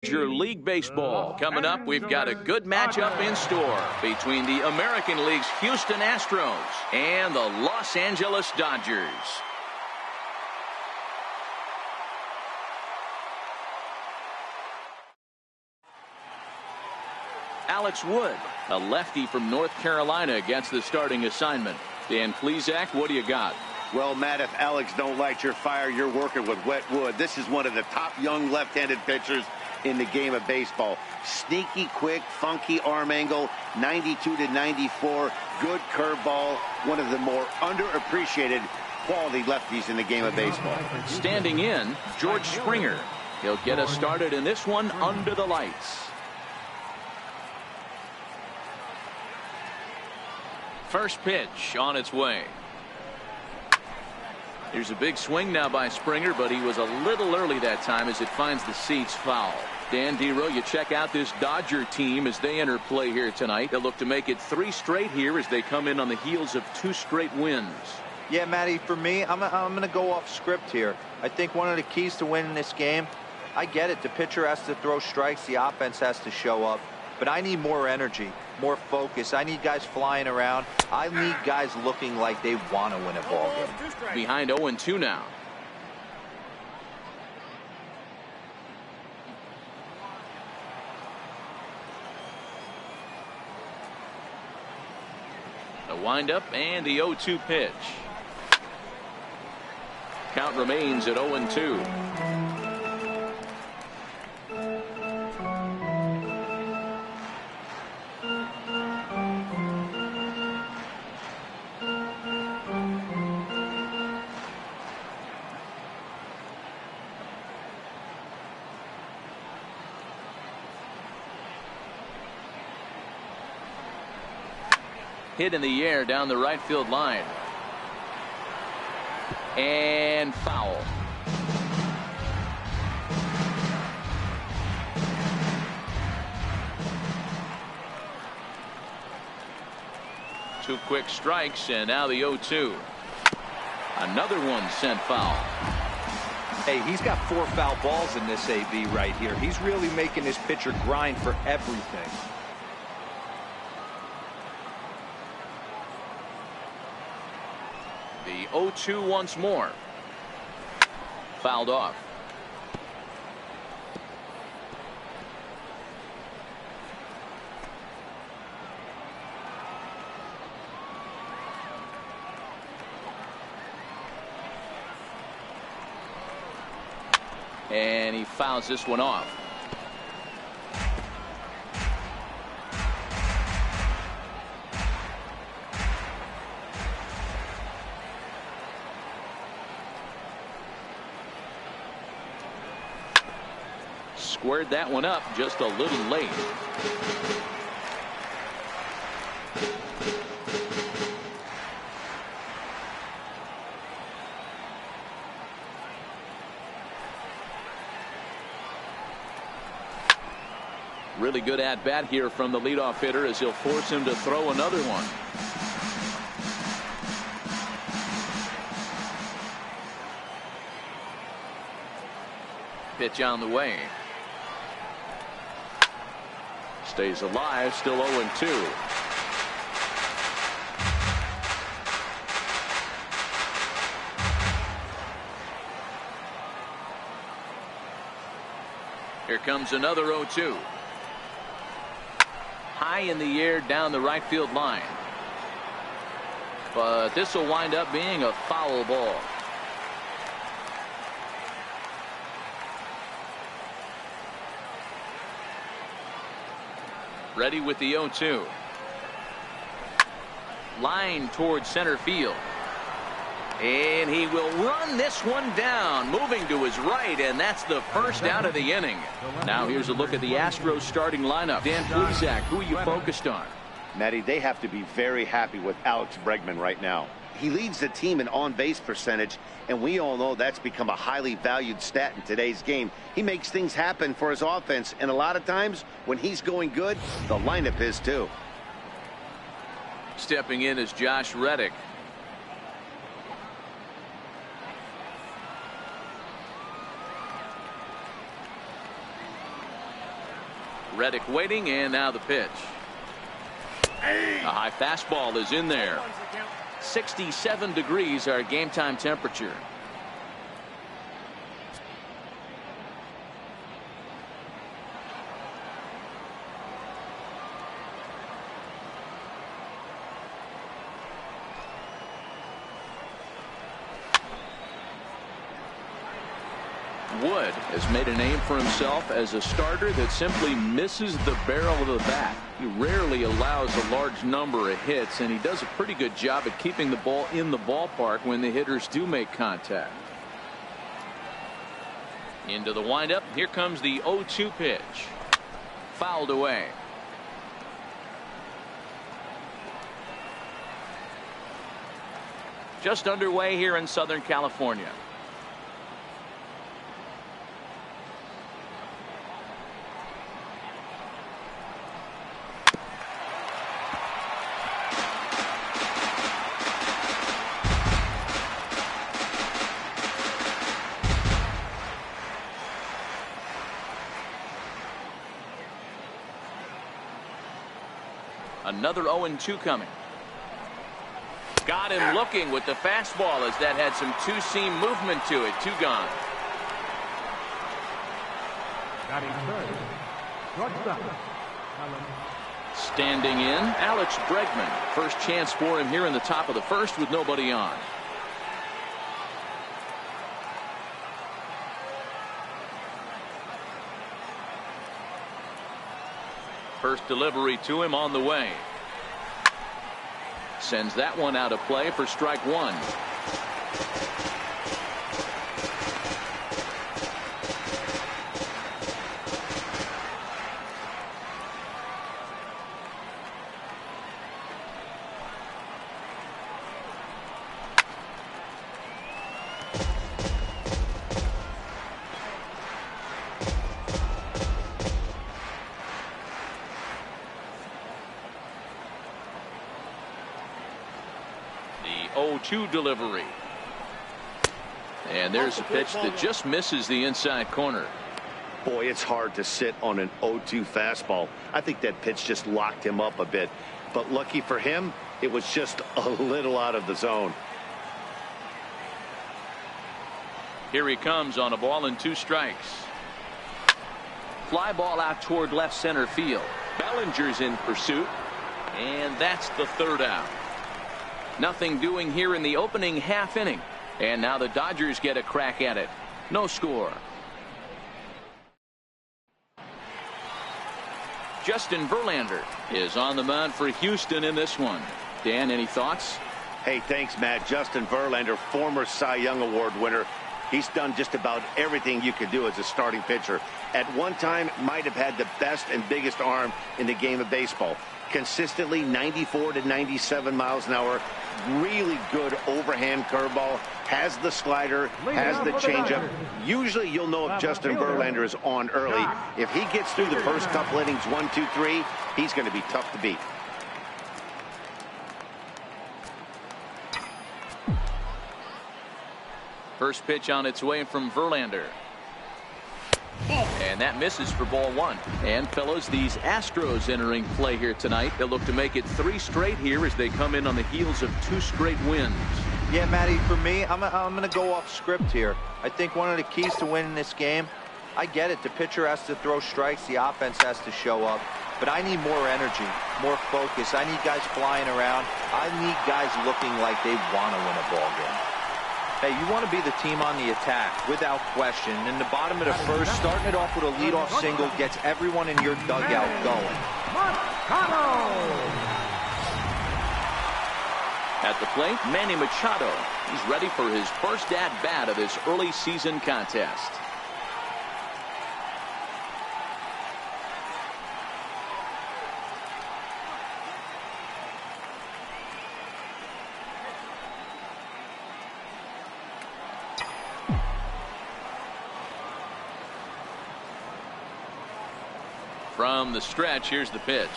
Major League Baseball. Coming up, we've got a good matchup in store between the American League's Houston Astros and the Los Angeles Dodgers. Alex Wood, a lefty from North Carolina, gets the starting assignment. Dan Plesac, what do you got? Well, Matt, if Alex don't light your fire, you're working with wet wood. This is one of the top young left-handed pitchers in the game of baseball. Sneaky, quick, funky arm angle, 92 to 94, good curveball, one of the more underappreciated quality lefties in the game of baseball. Standing in, George Springer. He'll get us started in this one under the lights. First pitch on its way. Here's a big swing now by Springer, but he was a little early that time as it finds the seats foul. Dan Dero, you check out this Dodger team as they enter play here tonight. They'll look to make it 3 straight here as they come in on the heels of 2 straight wins. Yeah, Matty, for me, I'm going to go off script here. I think one of the keys to winning this game, I get it, the pitcher has to throw strikes, the offense has to show up. But I need more energy, more focus. I need guys flying around. I need guys looking like they want to win a ball game. Behind 0-2 now. The windup and the 0-2 pitch. Count remains at 0-2. Hit in the air down the right field line. And foul. Two quick strikes, and now the 0-2. Another one sent foul. Hey, he's got 4 foul balls in this AB right here. He's really making his pitcher grind for everything. The 0-2 once more. Fouled off. And he fouls this one off. Squared that one up just a little late. Really good at bat here from the leadoff hitter as he'll force him to throw another one. Pitch on the way. Stays alive, still 0-2. Here comes another 0-2. High in the air down the right field line. But this will wind up being a foul ball. Ready with the 0-2. Line towards center field. And he will run this one down, moving to his right, and that's the first out of the inning. Now here's a look at the Astros starting lineup. Dan Plesac, who are you focused on? Matty, they have to be very happy with Alex Bregman right now. He leads the team in on-base percentage, and we all know that's become a highly valued stat in today's game. He makes things happen for his offense, and a lot of times when he's going good, the lineup is too. Stepping in is Josh Reddick. Reddick waiting, and now the pitch. A high fastball is in there. 67 degrees our game time temperature. Wood has made a name for himself as a starter that simply misses the barrel of the bat. He rarely allows a large number of hits, and he does a pretty good job at keeping the ball in the ballpark when the hitters do make contact. Into the windup. Here comes the 0-2 pitch. Fouled away. Just underway here in Southern California. Another 0-2 coming. Got him looking with the fastball as that had some two-seam movement to it. 2 gone. Standing in, Alex Bregman. First chance for him here in the top of the first with nobody on. First delivery to him on the way. Sends that one out of play for strike 1. The 0-2 delivery. And there's a pitch that just misses the inside corner. Boy, it's hard to sit on an 0-2 fastball. I think that pitch just locked him up a bit. But lucky for him, it was just a little out of the zone. Here he comes on a ball and 2 strikes. Fly ball out toward left center field. Bellinger's in pursuit. And that's the 3rd out. Nothing doing here in the opening half inning. And now the Dodgers get a crack at it. No score. Justin Verlander is on the mound for Houston in this one. Dan, any thoughts? Hey, thanks, Matt. Justin Verlander, former Cy Young Award winner. He's done just about everything you could do as a starting pitcher. At one time, might have had the best and biggest arm in the game of baseball. Consistently 94 to 97 miles an hour. Really good overhand curveball. Has the slider, has the changeup. Usually you'll know if Justin Verlander is on early. If he gets through the first couple innings, 1, 2, 3, he's going to be tough to beat. First pitch on its way from Verlander. And that misses for ball 1. And fellas, these Astros entering play here tonight. They'll look to make it 3 straight here as they come in on the heels of 2 straight wins. Yeah, Matty, for me, I'm going to go off script here. I think one of the keys to winning this game, I get it. The pitcher has to throw strikes. The offense has to show up. But I need more energy, more focus. I need guys flying around. I need guys looking like they want to win a ball game. Hey, you want to be the team on the attack, without question. In the bottom of the first, starting it off with a leadoff single gets everyone in your dugout going. At the plate, Manny Machado. He's ready for his first at-bat of this early season contest. From the stretch, here's the pitch.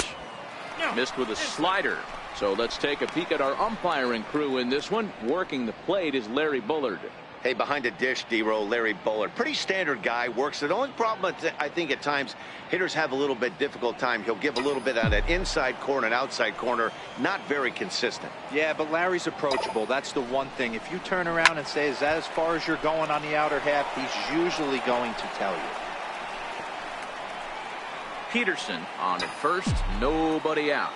Missed with a slider. So let's take a peek at our umpiring crew in this one. Working the plate is Larry Bullard. Hey, behind the dish, D-Row, Larry Bullard. Pretty standard guy, works it. The only problem, I think, at times, hitters have a little bit difficult time. He'll give a little bit on that inside corner and outside corner. Not very consistent. Yeah, but Larry's approachable. That's the one thing. If you turn around and say, is that as far as you're going on the outer half, he's usually going to tell you. Peterson on at first, nobody out.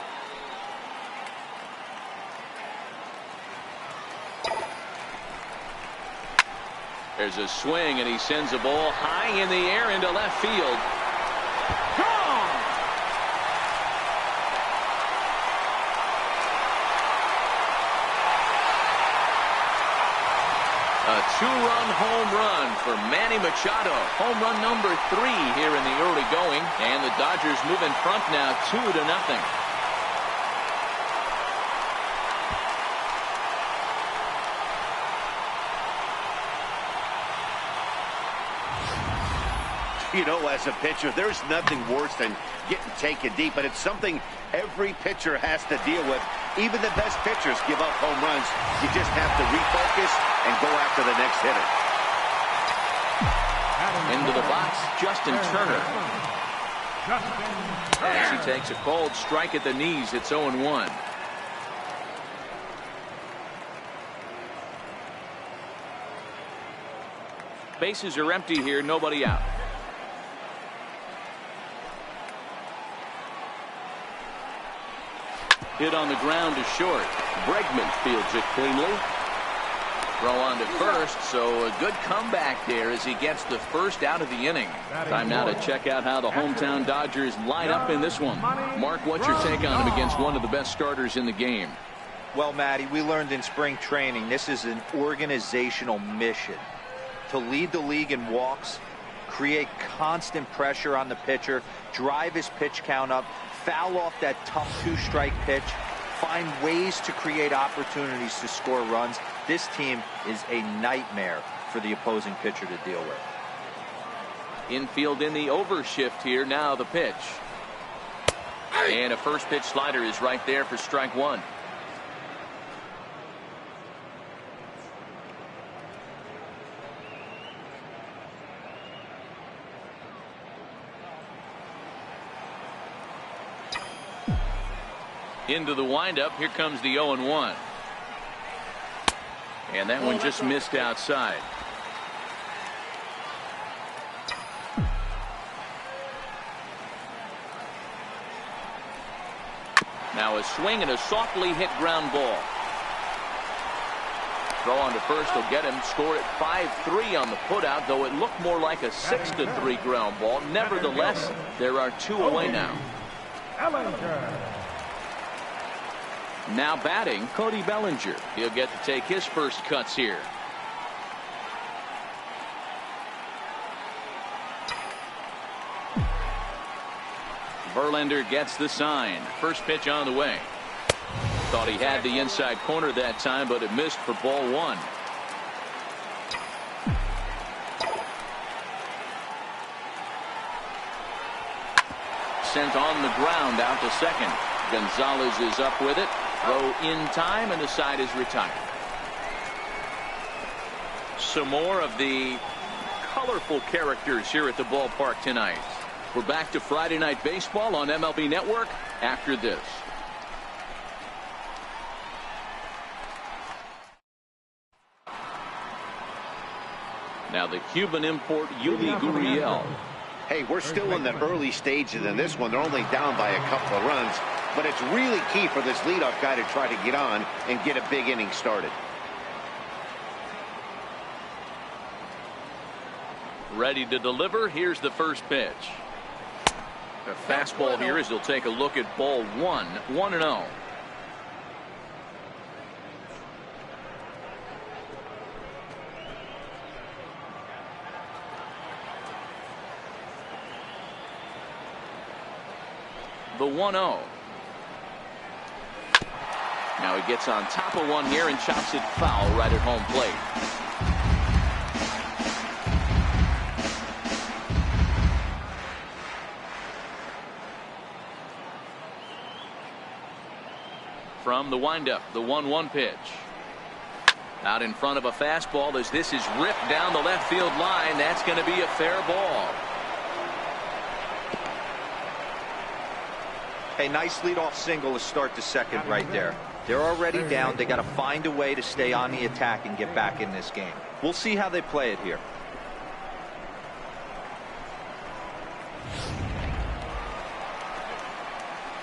There's a swing, and he sends a ball high in the air into left field. Gone! A two-run home run for Manny Machado. Home run number 3 here in the early going. And the Dodgers move in front now 2-0. You know, as a pitcher, there's nothing worse than getting taken deep, but it's something every pitcher has to deal with. Even the best pitchers give up home runs. You just have to refocus and go after the next hitter. Into the box, Justin Turner. As he takes a cold strike at the knees, it's 0-1. Bases are empty here, nobody out. Hit on the ground to short. Bregman fields it cleanly. Throw on to first, so a good comeback there as he gets the first out of the inning. Time now to check out how the hometown Dodgers line up in this one. Mark, what's your take on him against one of the best starters in the game? Well, Matty, we learned in spring training this is an organizational mission. To lead the league in walks, create constant pressure on the pitcher, drive his pitch count up, foul off that tough 2-strike pitch, find ways to create opportunities to score runs. This team is a nightmare for the opposing pitcher to deal with. Infield in the overshift here. Now the pitch. And a first pitch slider is right there for strike 1. Into the windup. Here comes the 0-1. And that one just missed outside. Now a swing and a softly hit ground ball. Throw on to first will get him. Score at 5-3 on the putout, though it looked more like a 6-3 ground ball. Nevertheless, there are 2 away now. Now batting, Cody Bellinger. He'll get to take his first cuts here. Verlander gets the sign. First pitch on the way. Thought he had the inside corner that time, but it missed for ball 1. Sent on the ground out to second. Gonzalez is up with it. Throw in time, and the side is retired. Some more of the colorful characters here at the ballpark tonight. We're back to Friday Night Baseball on MLB Network after this. Now the Cuban import Yuli Gurriel. Hey, we're still in the early stages in this one. They're only down by a couple of runs. But it's really key for this leadoff guy to try to get on and get a big inning started. Ready to deliver. Here's the first pitch. A fastball here as he'll take a look at ball 1. 1-0. The 1-0. Now he gets on top of one here and chops it foul right at home plate. From the windup, the 1-1 pitch. Out in front of a fastball as this is ripped down the left field line. That's going to be a fair ball. Hey, nice leadoff single to start the second right there. They're already down. They got to find a way to stay on the attack and get back in this game. We'll see how they play it here.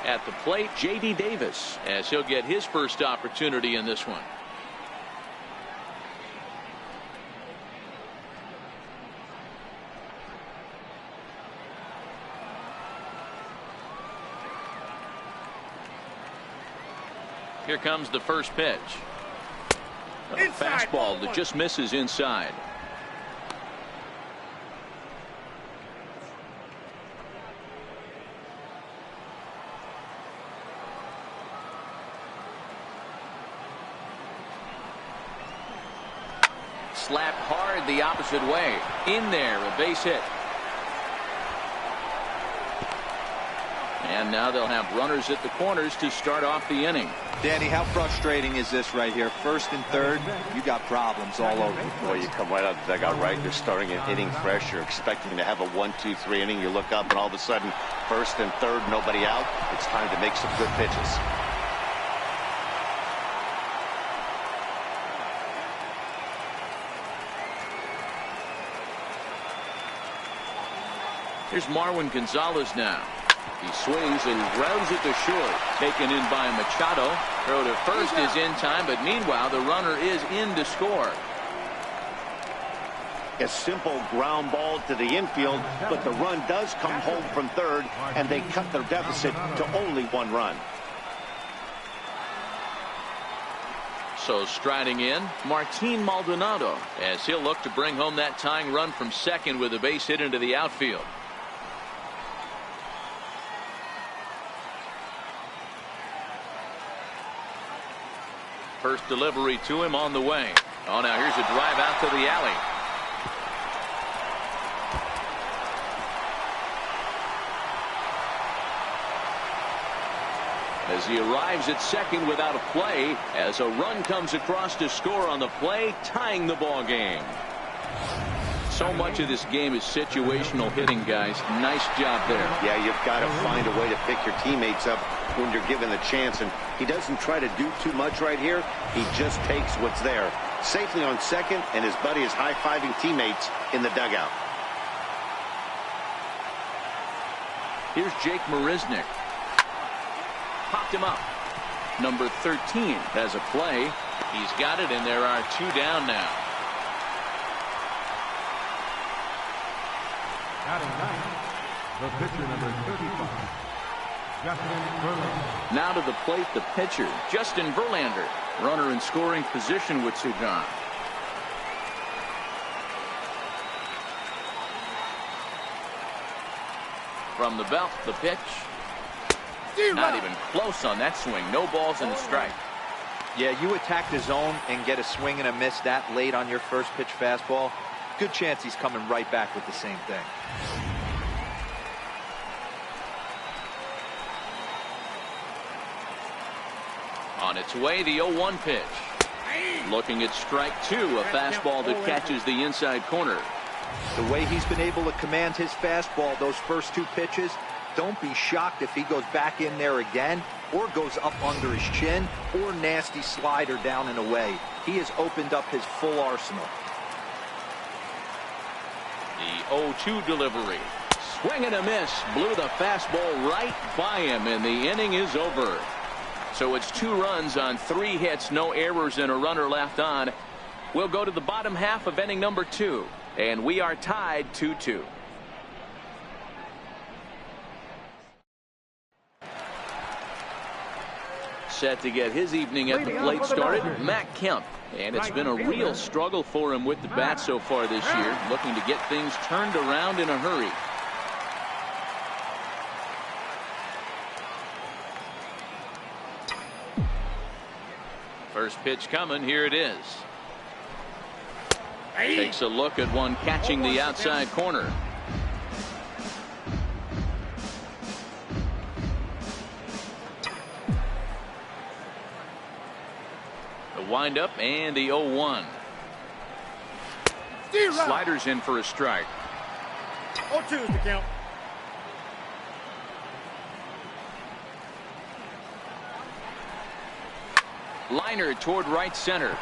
At the plate, J.D. Davis, as he'll get his first opportunity in this one. Here comes the first pitch. A fastball that just misses inside. Slapped hard the opposite way. In there, a base hit. And now they'll have runners at the corners to start off the inning. Danny, how frustrating is this right here? First and third, you got problems all over. Boy, you come right out of the dugout, right? You're starting an inning fresh. You're expecting to have a 1-2-3 inning. You look up and all of a sudden, first and third, nobody out. It's time to make some good pitches. Here's Marwin Gonzalez now. He swings and grounds it to short. Taken in by Machado. Throw to first is in time, but meanwhile the runner is in to score. A simple ground ball to the infield, but the run does come home from third, and they cut their deficit to only 1 run. So striding in, Martin Maldonado, as he'll look to bring home that tying run from second with a base hit into the outfield. First delivery to him on the way. Oh, now here's a drive out to the alley. As he arrives at second without a play, as a run comes across to score on the play, tying the ball game. So much of this game is situational hitting, guys. Nice job there. Yeah, you've got to find a way to pick your teammates up when you're given the chance, and he doesn't try to do too much right here. He just takes what's there. Safely on second, and his buddy is high-fiving teammates in the dugout. Here's Jake Marisnick. Popped him up. Number 13 has a play. He's got it, and there are 2 down now. Batting ninth, the pitcher number 35, Justin Verlander. Now to the plate, the pitcher, Justin Verlander. Runner in scoring position with 2 gone. From the belt, the pitch. Not even close on that swing. No balls and a strike. Yeah, you attack the zone and get a swing and a miss that late on your first pitch fastball. Good chance he's coming right back with the same thing. On its way, the 0-1 pitch. Looking at strike 2, a fastball that catches the inside corner. The way he's been able to command his fastball those first 2 pitches, don't be shocked if he goes back in there again or goes up under his chin or nasty slider down and away. He has opened up his full arsenal. The 0-2 delivery. Swing and a miss. Blew the fastball right by him, and the inning is over. So it's 2 runs on 3 hits, no errors, and a runner left on. We'll go to the bottom half of inning number 2, and we are tied 2-2. Set to get his evening at the plate started, Matt Kemp. And it's been a real struggle for him with the bat so far this year, looking to get things turned around in a hurry. First pitch coming, here it is. Takes a look at one catching the outside corner. The windup and the 0-1. Sliders in for a strike. 0-2 is the count. Liner toward right center.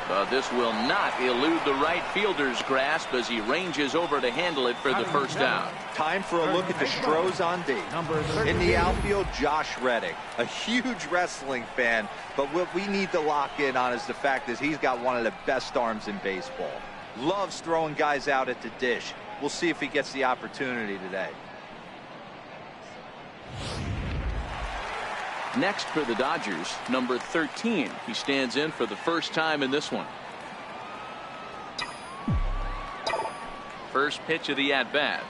But this will not elude the right fielder's grasp as he ranges over to handle it for the first out. Time for a look at the Astros on D. In the outfield, Josh Reddick, a huge wrestling fan, but what we need to lock in on is the fact that he's got one of the best arms in baseball. Loves throwing guys out at the dish. We'll see if he gets the opportunity today. Next for the Dodgers, number 13. He stands in for the first time in this one. First pitch of the at-bat.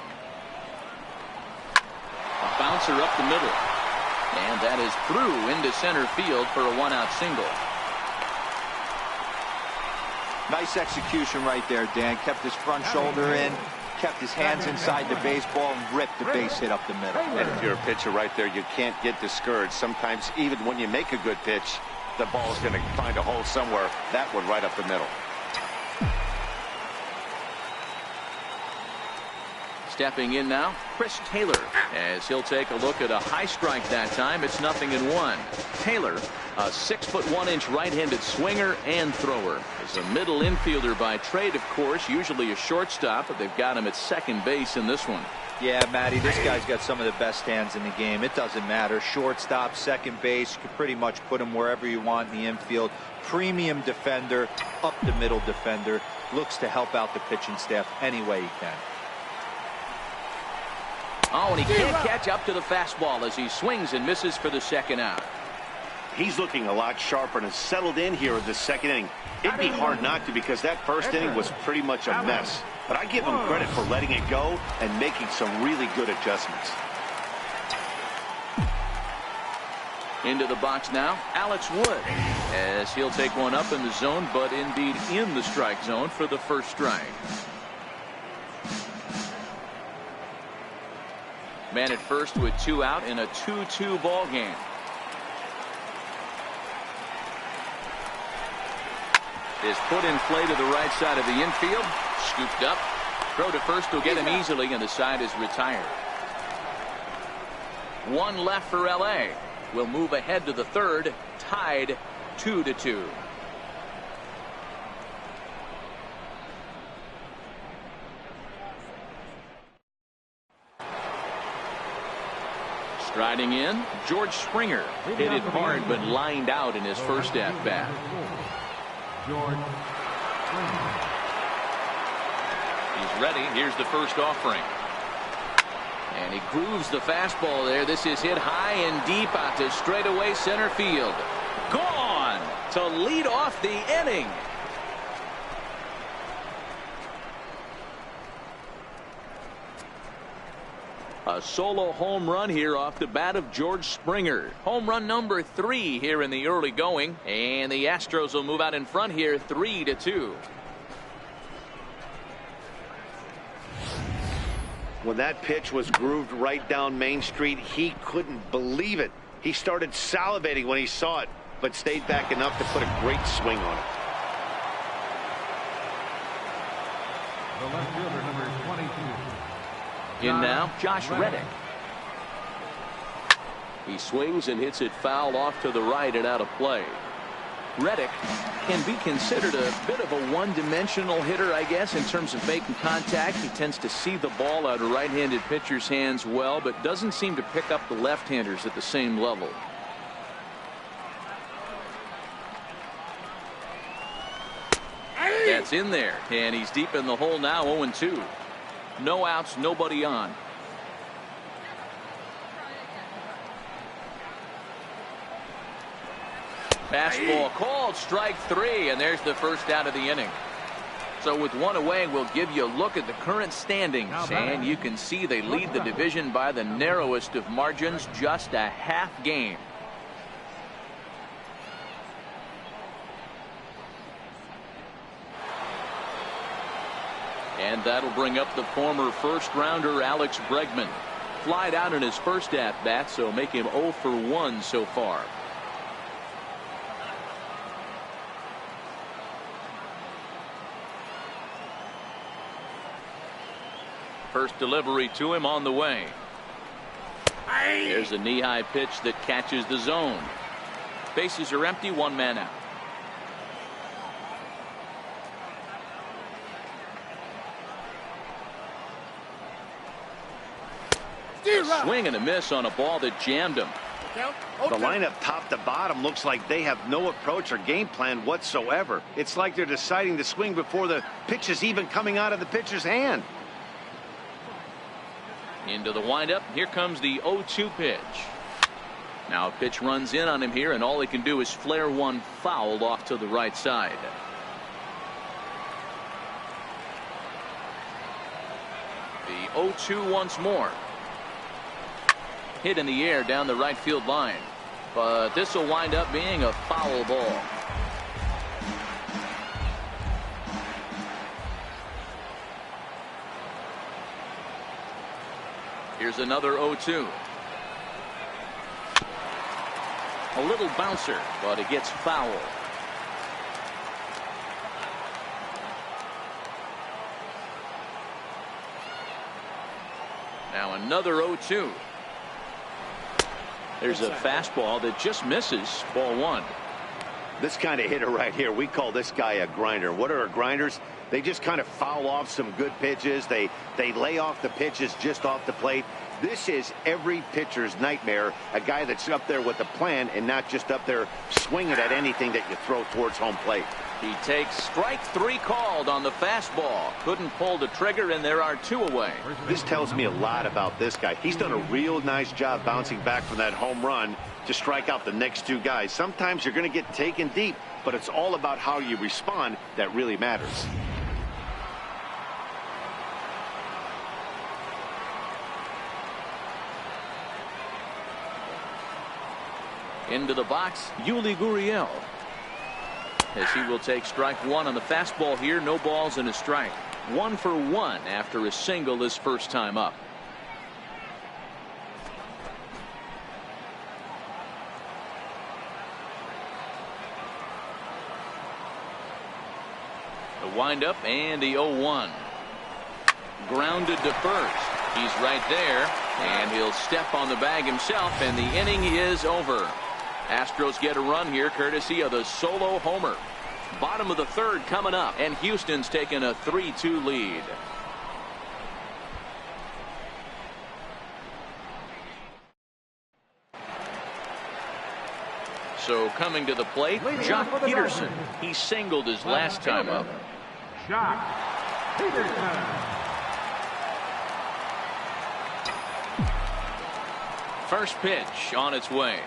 A bouncer up the middle. And that is through into center field for a one-out single. Nice execution right there, Dan. Kept his front shoulder in, kept his hands inside the baseball, and ripped the base hit up the middle. And if you're a pitcher right there, you can't get discouraged. Sometimes even when you make a good pitch, the ball is going to find a hole somewhere. That one right up the middle. Stepping in now, Chris Taylor, as he'll take a look at a high strike that time. It's 0-1. Taylor, a 6'1" right-handed swinger and thrower. Is a middle infielder by trade, of course, usually a shortstop, but they've got him at second base in this one. Yeah, Matty, this guy's got some of the best hands in the game. It doesn't matter. Shortstop, second base, you can pretty much put him wherever you want in the infield. Premium defender, up the middle defender. Looks to help out the pitching staff any way he can. Oh, and he can't catch up to the fastball as he swings and misses for the second out. He's looking a lot sharper and has settled in here in the second inning. It'd be hard not to, because that first inning was pretty much a mess. But I give him credit for letting it go and making some really good adjustments. Into the box now, Alex Wood, as he'll take one up in the zone, but indeed in the strike zone for the first strike. Man at first with 2 out in a 2-2 ball game. Is put in play to the right side of the infield. Scooped up. Throw to first will get him easily, and the side is retired. One left for LA. Will move ahead to the third. Tied 2-2. Striding in, George Springer. Hit it hard but lined out in his first at-bat. George Springer. He's ready. Here's the first offering. And he grooves the fastball there. This is hit high and deep out to straightaway center field. Gone to lead off the inning. A solo home run here off the bat of George Springer. Home run number 3 here in the early going. And the Astros will move out in front here 3-2. When that pitch was grooved right down Main Street, he couldn't believe it. He started salivating when he saw it, but stayed back enough to put a great swing on it. The left fielder, number 22. In now, Josh Reddick. He swings and hits it foul off to the right and out of play. Reddick can be considered a bit of a one-dimensional hitter, I guess, in terms of making contact. He tends to see the ball out of right-handed pitchers' hands well, but doesn't seem to pick up the left-handers at the same level. That's in there, and he's deep in the hole now, 0-2. No outs, nobody on. Fastball called, strike 3, and there's the first out of the inning. So with one away, we'll give you a look at the current standings, and you can see they lead the division by the narrowest of margins, just a half game. And that'll bring up the former first-rounder Alex Bregman. Flied out in his first at-bat, so make him 0 for 1 so far. First delivery to him on the way. There's a knee-high pitch that catches the zone. Bases are empty, one man out. A swing and a miss on a ball that jammed him. The lineup top to bottom looks like they have no approach or game plan whatsoever. It's like they're deciding to swing before the pitch is even coming out of the pitcher's hand. Into the windup. Here comes the 0-2 pitch. Now a pitch runs in on him here, and all he can do is flare one foul off to the right side. The 0-2 once more. Hit in the air down the right field line, but this will wind up being a foul ball. Here's another 0-2. A little bouncer, but it gets foul. Now another 0-2. There's a fastball that just misses. Ball one. This kind of hitter right here, we call this guy a grinder. What are grinders? They just kind of foul off some good pitches. They lay off the pitches just off the plate. This is every pitcher's nightmare. A guy that's up there with a plan and not just up there swinging at anything that you throw towards home plate. He takes strike three called on the fastball. Couldn't pull the trigger, and there are two away. This tells me a lot about this guy. He's done a real nice job bouncing back from that home run to strike out the next two guys. Sometimes you're going to get taken deep, but it's all about how you respond that really matters. Into the box, Yuli Gurriel. As he will take strike one on the fastball here. No balls and a strike. 1 for 1 after a single his first time up. The windup and the 0-1. Grounded to first. He's right there, and he'll step on the bag himself, and the inning is over. Astros get a run here courtesy of the solo homer. Bottom of the third coming up, and Houston's taking a 3-2 lead. So coming to the plate, Jock Peterson. He singled his last time up. Jock Peterson. First pitch on its way.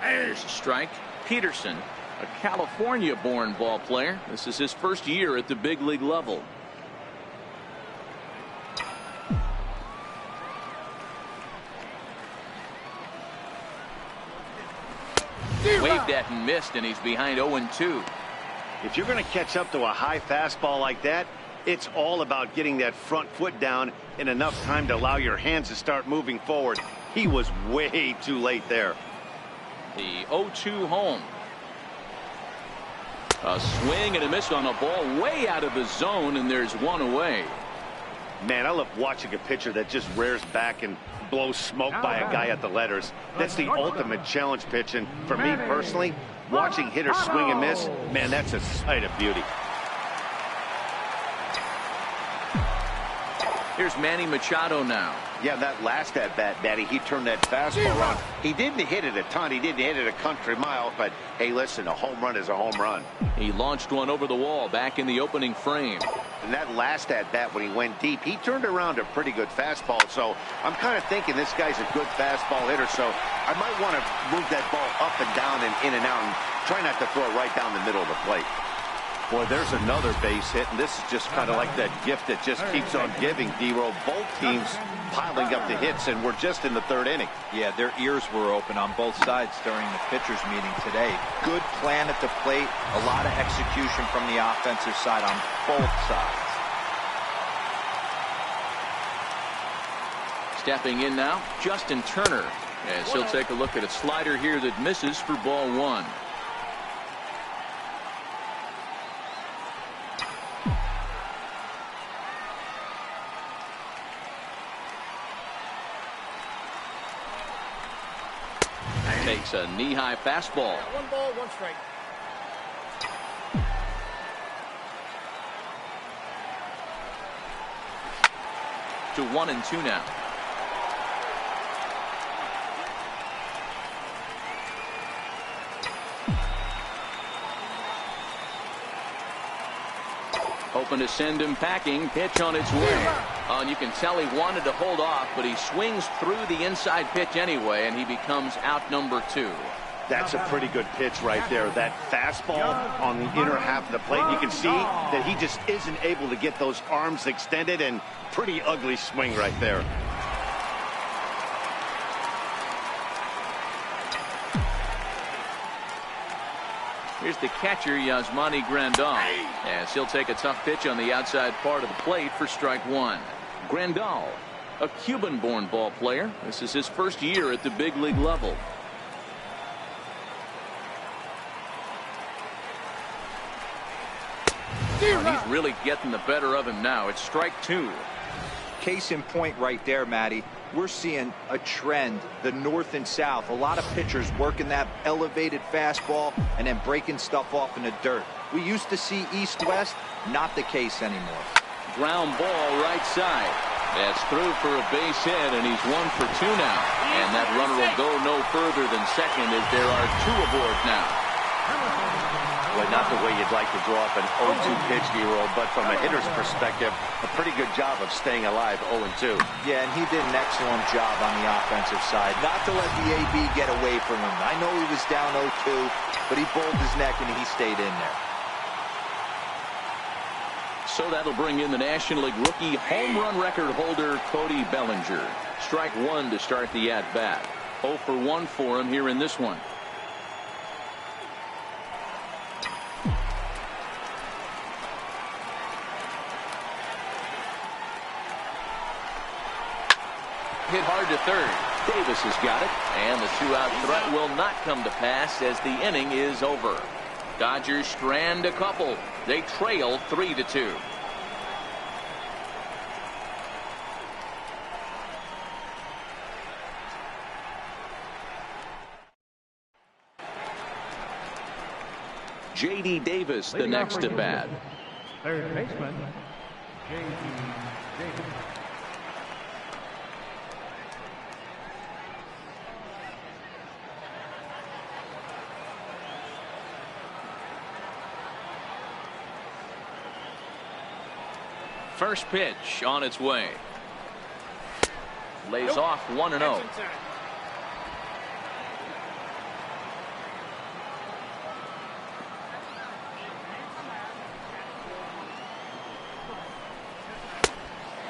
There's a strike. Peterson, a California-born ball player. This is his first year at the big league level. Waved at and missed, and he's behind 0-2. If you're going to catch up to a high fastball like that, it's all about getting that front foot down in enough time to allow your hands to start moving forward. He was way too late there. The 0-2 home. A swing and a miss on a ball way out of the zone, and there's one away. Man, I love watching a pitcher that just rears back and blows smoke by a guy at the letters. That's the ultimate challenge pitch, and for me personally, watching hitters swing and miss, man, that's a sight of beauty. Here's Manny Machado now. Yeah, that last at-bat, Daddy, he turned that fastball around. He didn't hit it a ton. He didn't hit it a country mile. But, hey, listen, a home run is a home run. He launched one over the wall back in the opening frame. And that last at-bat, when he went deep, he turned around a pretty good fastball. So I'm kind of thinking this guy's a good fastball hitter. So I might want to move that ball up and down and in and out and try not to throw it right down the middle of the plate. Boy, there's another base hit, and this is just kind of like that gift that just keeps on giving, D-Roll. Both teams piling up the hits, and we're just in the third inning. Yeah, their ears were open on both sides during the pitchers meeting today. Good plan at the plate, a lot of execution from the offensive side on both sides. Stepping in now, Justin Turner, as he'll take a look at a slider here that misses for ball one. Takes a knee-high fastball. 1 ball, 1 strike. To 1-2 now. Hoping to send him packing. Pitch on its way. And you can tell he wanted to hold off, but he swings through the inside pitch anyway, and he becomes out number 2. That's a pretty good pitch right there. That fastball on the inner half of the plate. You can see that he just isn't able to get those arms extended, and pretty ugly swing right there. Here's the catcher, Yasmani Grandal, as he'll take a tough pitch on the outside part of the plate for strike 1. Grandal, a Cuban-born ball player. This is his first year at the big league level. He's really getting the better of him now. It's strike 2. Case in point right there, Matty. We're seeing a trend, the north and south. A lot of pitchers working that elevated fastball and then breaking stuff off in the dirt. We used to see east-west, not the case anymore. Ground ball right side. That's through for a base hit, and he's 1 for 2 now. And that runner will go no further than second as there are 2 aboard now. Well, not the way you'd like to draw up an 0-2 pitch, Nero, but from a hitter's perspective, a pretty good job of staying alive 0-2. Yeah, and he did an excellent job on the offensive side. Not to let the AB get away from him. I know he was down 0-2, but he bowled his neck and he stayed in there. So that'll bring in the National League rookie home run record holder Cody Bellinger. Strike 1 to start the at-bat. 0 for 1 for him here in this one. Hit hard to third. Davis has got it, and the 2-out threat will not come to pass as the inning is over. Dodgers strand a couple. They trail 3-2. J.D. Davis, the next at bat. Third baseman, J.D. Davis. First pitch on its way. Lays off 1-0.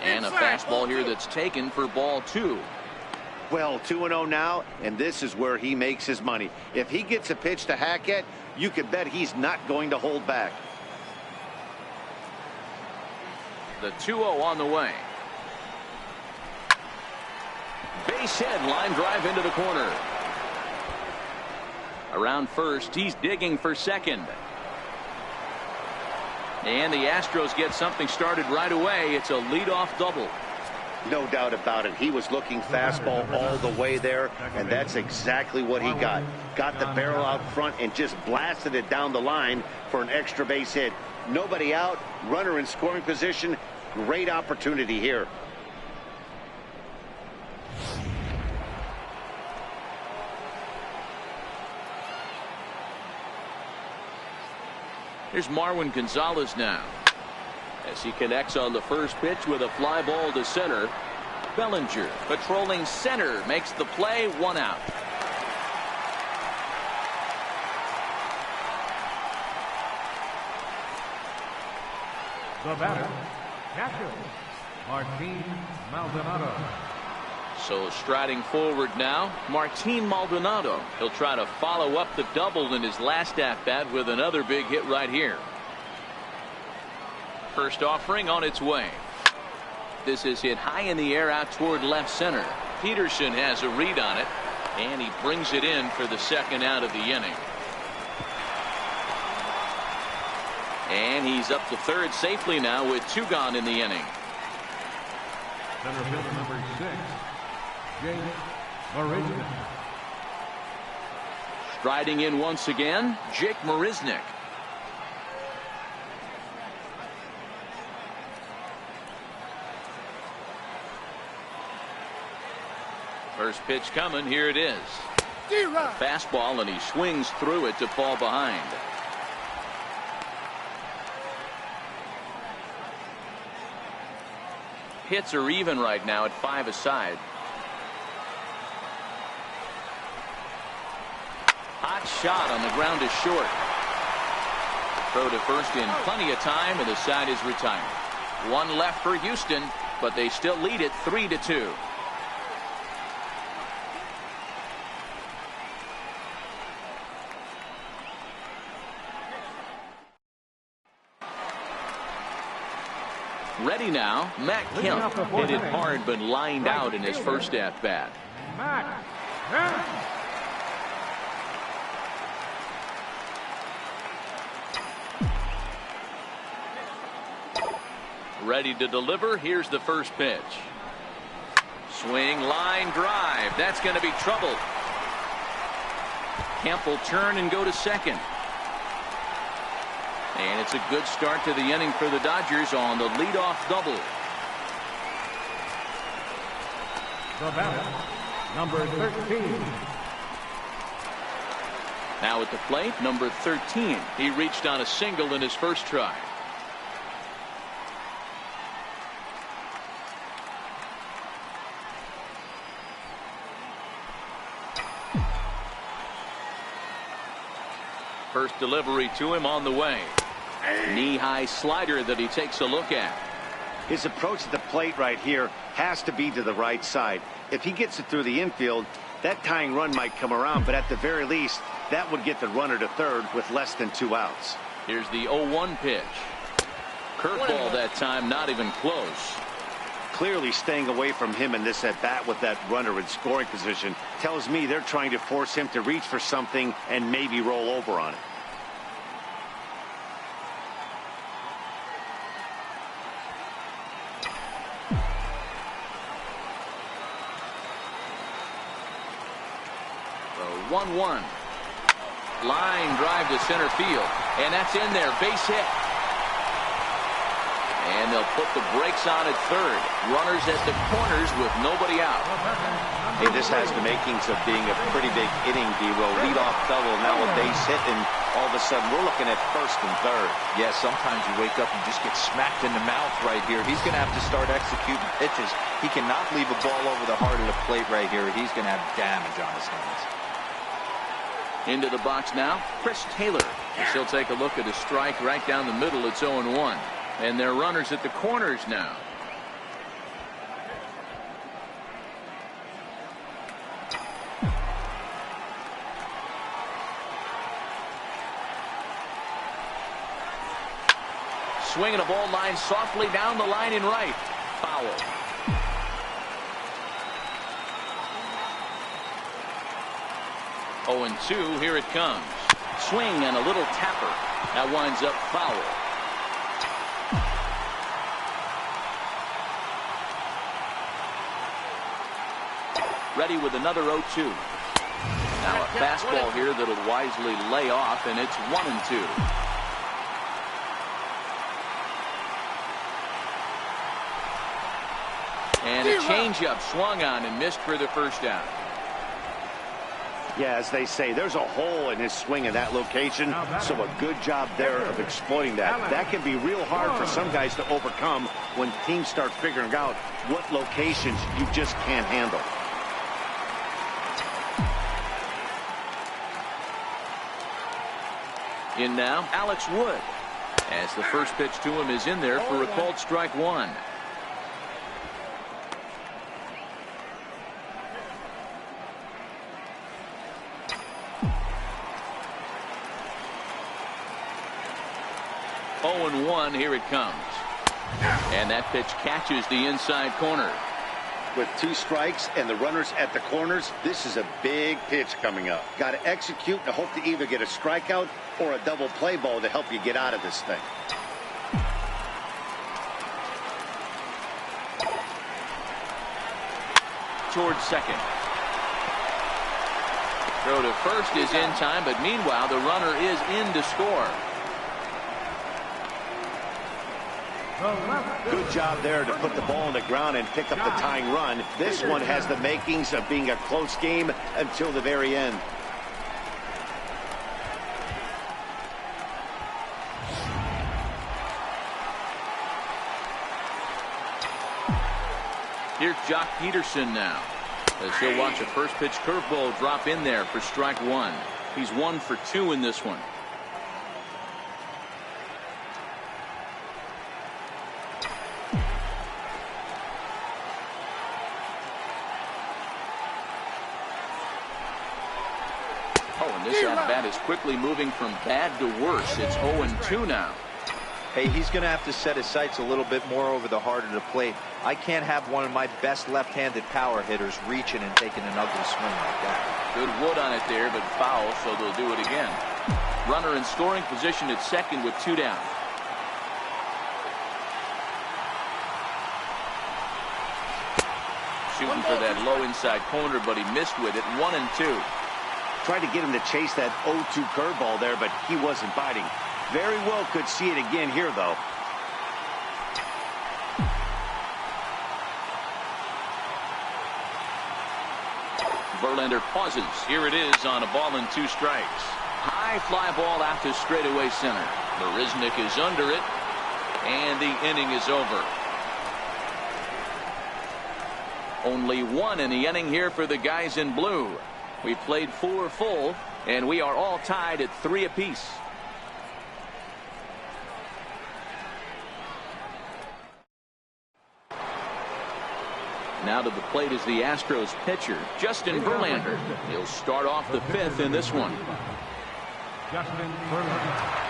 And a fastball here that's taken for ball 2. Well, 2-0 now, and this is where he makes his money. If he gets a pitch to hack at, you can bet he's not going to hold back. The 2-0 on the way. Base hit, line drive into the corner. Around first, he's digging for second. And the Astros get something started right away. It's a leadoff double. No doubt about it. He was looking fastball all the way there, and that's exactly what he got. Got the barrel out front and just blasted it down the line for an extra base hit. Nobody out, runner in scoring position. Great opportunity here. Here's Marwin Gonzalez now, as he connects on the first pitch with a fly ball to center. Bellinger patrolling center makes the play, 1 out. The batter, catcher, Martin Maldonado. So striding forward now, Martin Maldonado. He'll try to follow up the double in his last at-bat with another big hit right here. First offering on its way. This is hit high in the air out toward left center. Peterson has a read on it, and he brings it in for the second out of the inning. And he's up to third safely now with 2 gone in the inning. Center fielder number 6, Jake Moreno. Riding in once again, Jake Marisnick. First pitch coming. Here it is. Fastball, and he swings through it to fall behind. Hits are even right now at 5 aside. Hot shot on the ground is short. Throw to first in plenty of time, and the side is retired. One left for Houston, but they still lead it 3-2. Ready now, Matt Kemp hit it hard but lined out in his first at bat. Ready to deliver. Here's the first pitch. Swing, line drive. That's going to be trouble. Kemp will turn and go to second. And it's a good start to the inning for the Dodgers on the leadoff double. The batter, number 13. Now at the plate, number 13. He reached on a single in his first try. First delivery to him on the way. Knee-high slider that he takes a look at. His approach at the plate right here has to be to the right side. If he gets it through the infield, that tying run might come around, but at the very least, that would get the runner to third with less than 2 outs. Here's the 0-1 pitch. Curveball that time, not even close. Clearly staying away from him in this at bat with that runner in scoring position tells me they're trying to force him to reach for something and maybe roll over on it. The 1-1. Line drive to center field, and that's in there. Base hit. And they'll put the brakes on at third. Runners at the corners with nobody out. Hey, this has the makings of being a pretty big inning, D-Row. Leadoff double, now a base hit, and all of a sudden we're looking at first and third. Yeah, sometimes you wake up and just get smacked in the mouth right here. He's going to have to start executing pitches. He cannot leave a ball over the heart of the plate right here. He's going to have damage on his hands. Into the box now, Chris Taylor. He'll take a look at a strike right down the middle. It's 0-1. And they're runners at the corners now. Swinging a ball line softly down the line in right. Foul. Oh, and 2, here it comes. Swing and a little tapper. That winds up foul. Ready with another 0-2. Now a fastball here that'll wisely lay off, and it's 1-2. And a changeup swung on and missed for the first out. Yeah, as they say, there's a hole in his swing in that location, so a good job there of exploiting that. That can be real hard for some guys to overcome when teams start figuring out what locations you just can't handle. In now, Alex Wood. As the first pitch to him is in there for a called strike 1. Oh, 1, here it comes. And that pitch catches the inside corner. With 2 strikes and the runners at the corners, this is a big pitch coming up. Got to execute and hope to either get a strikeout or a double play ball to help you get out of this thing. Towards second. Throw to first is in time, but meanwhile the runner is in to score. Good job there to put the ball on the ground and pick up the tying run. This one has the makings of being a close game until the very end. Here's Jock Peterson now, as he'll watch a first pitch curveball drop in there for strike one. He's 1 for 2 in this one. Oh, and this at-bat is quickly moving from bad to worse. It's 0-2 now. Hey, he's going to have to set his sights a little bit more over the heart of the plate. I can't have one of my best left-handed power hitters reaching and taking an ugly swing like that. Good wood on it there, but foul, so they'll do it again. Runner in scoring position at second with 2 down. Shooting for that low inside corner, but he missed with it. 1-2. Tried to get him to chase that 0-2 curveball there, but he wasn't biting. Very well could see it again here, though. Verlander pauses. Here it is on a ball and 2 strikes. High fly ball out to straightaway center. Marisnick is under it, and the inning is over. Only 1 in the inning here for the guys in blue. We played 4 full, and we are all tied at 3 apiece. Now to the plate is the Astros pitcher, Justin Verlander. He'll start off the 5th in this one. Justin Verlander.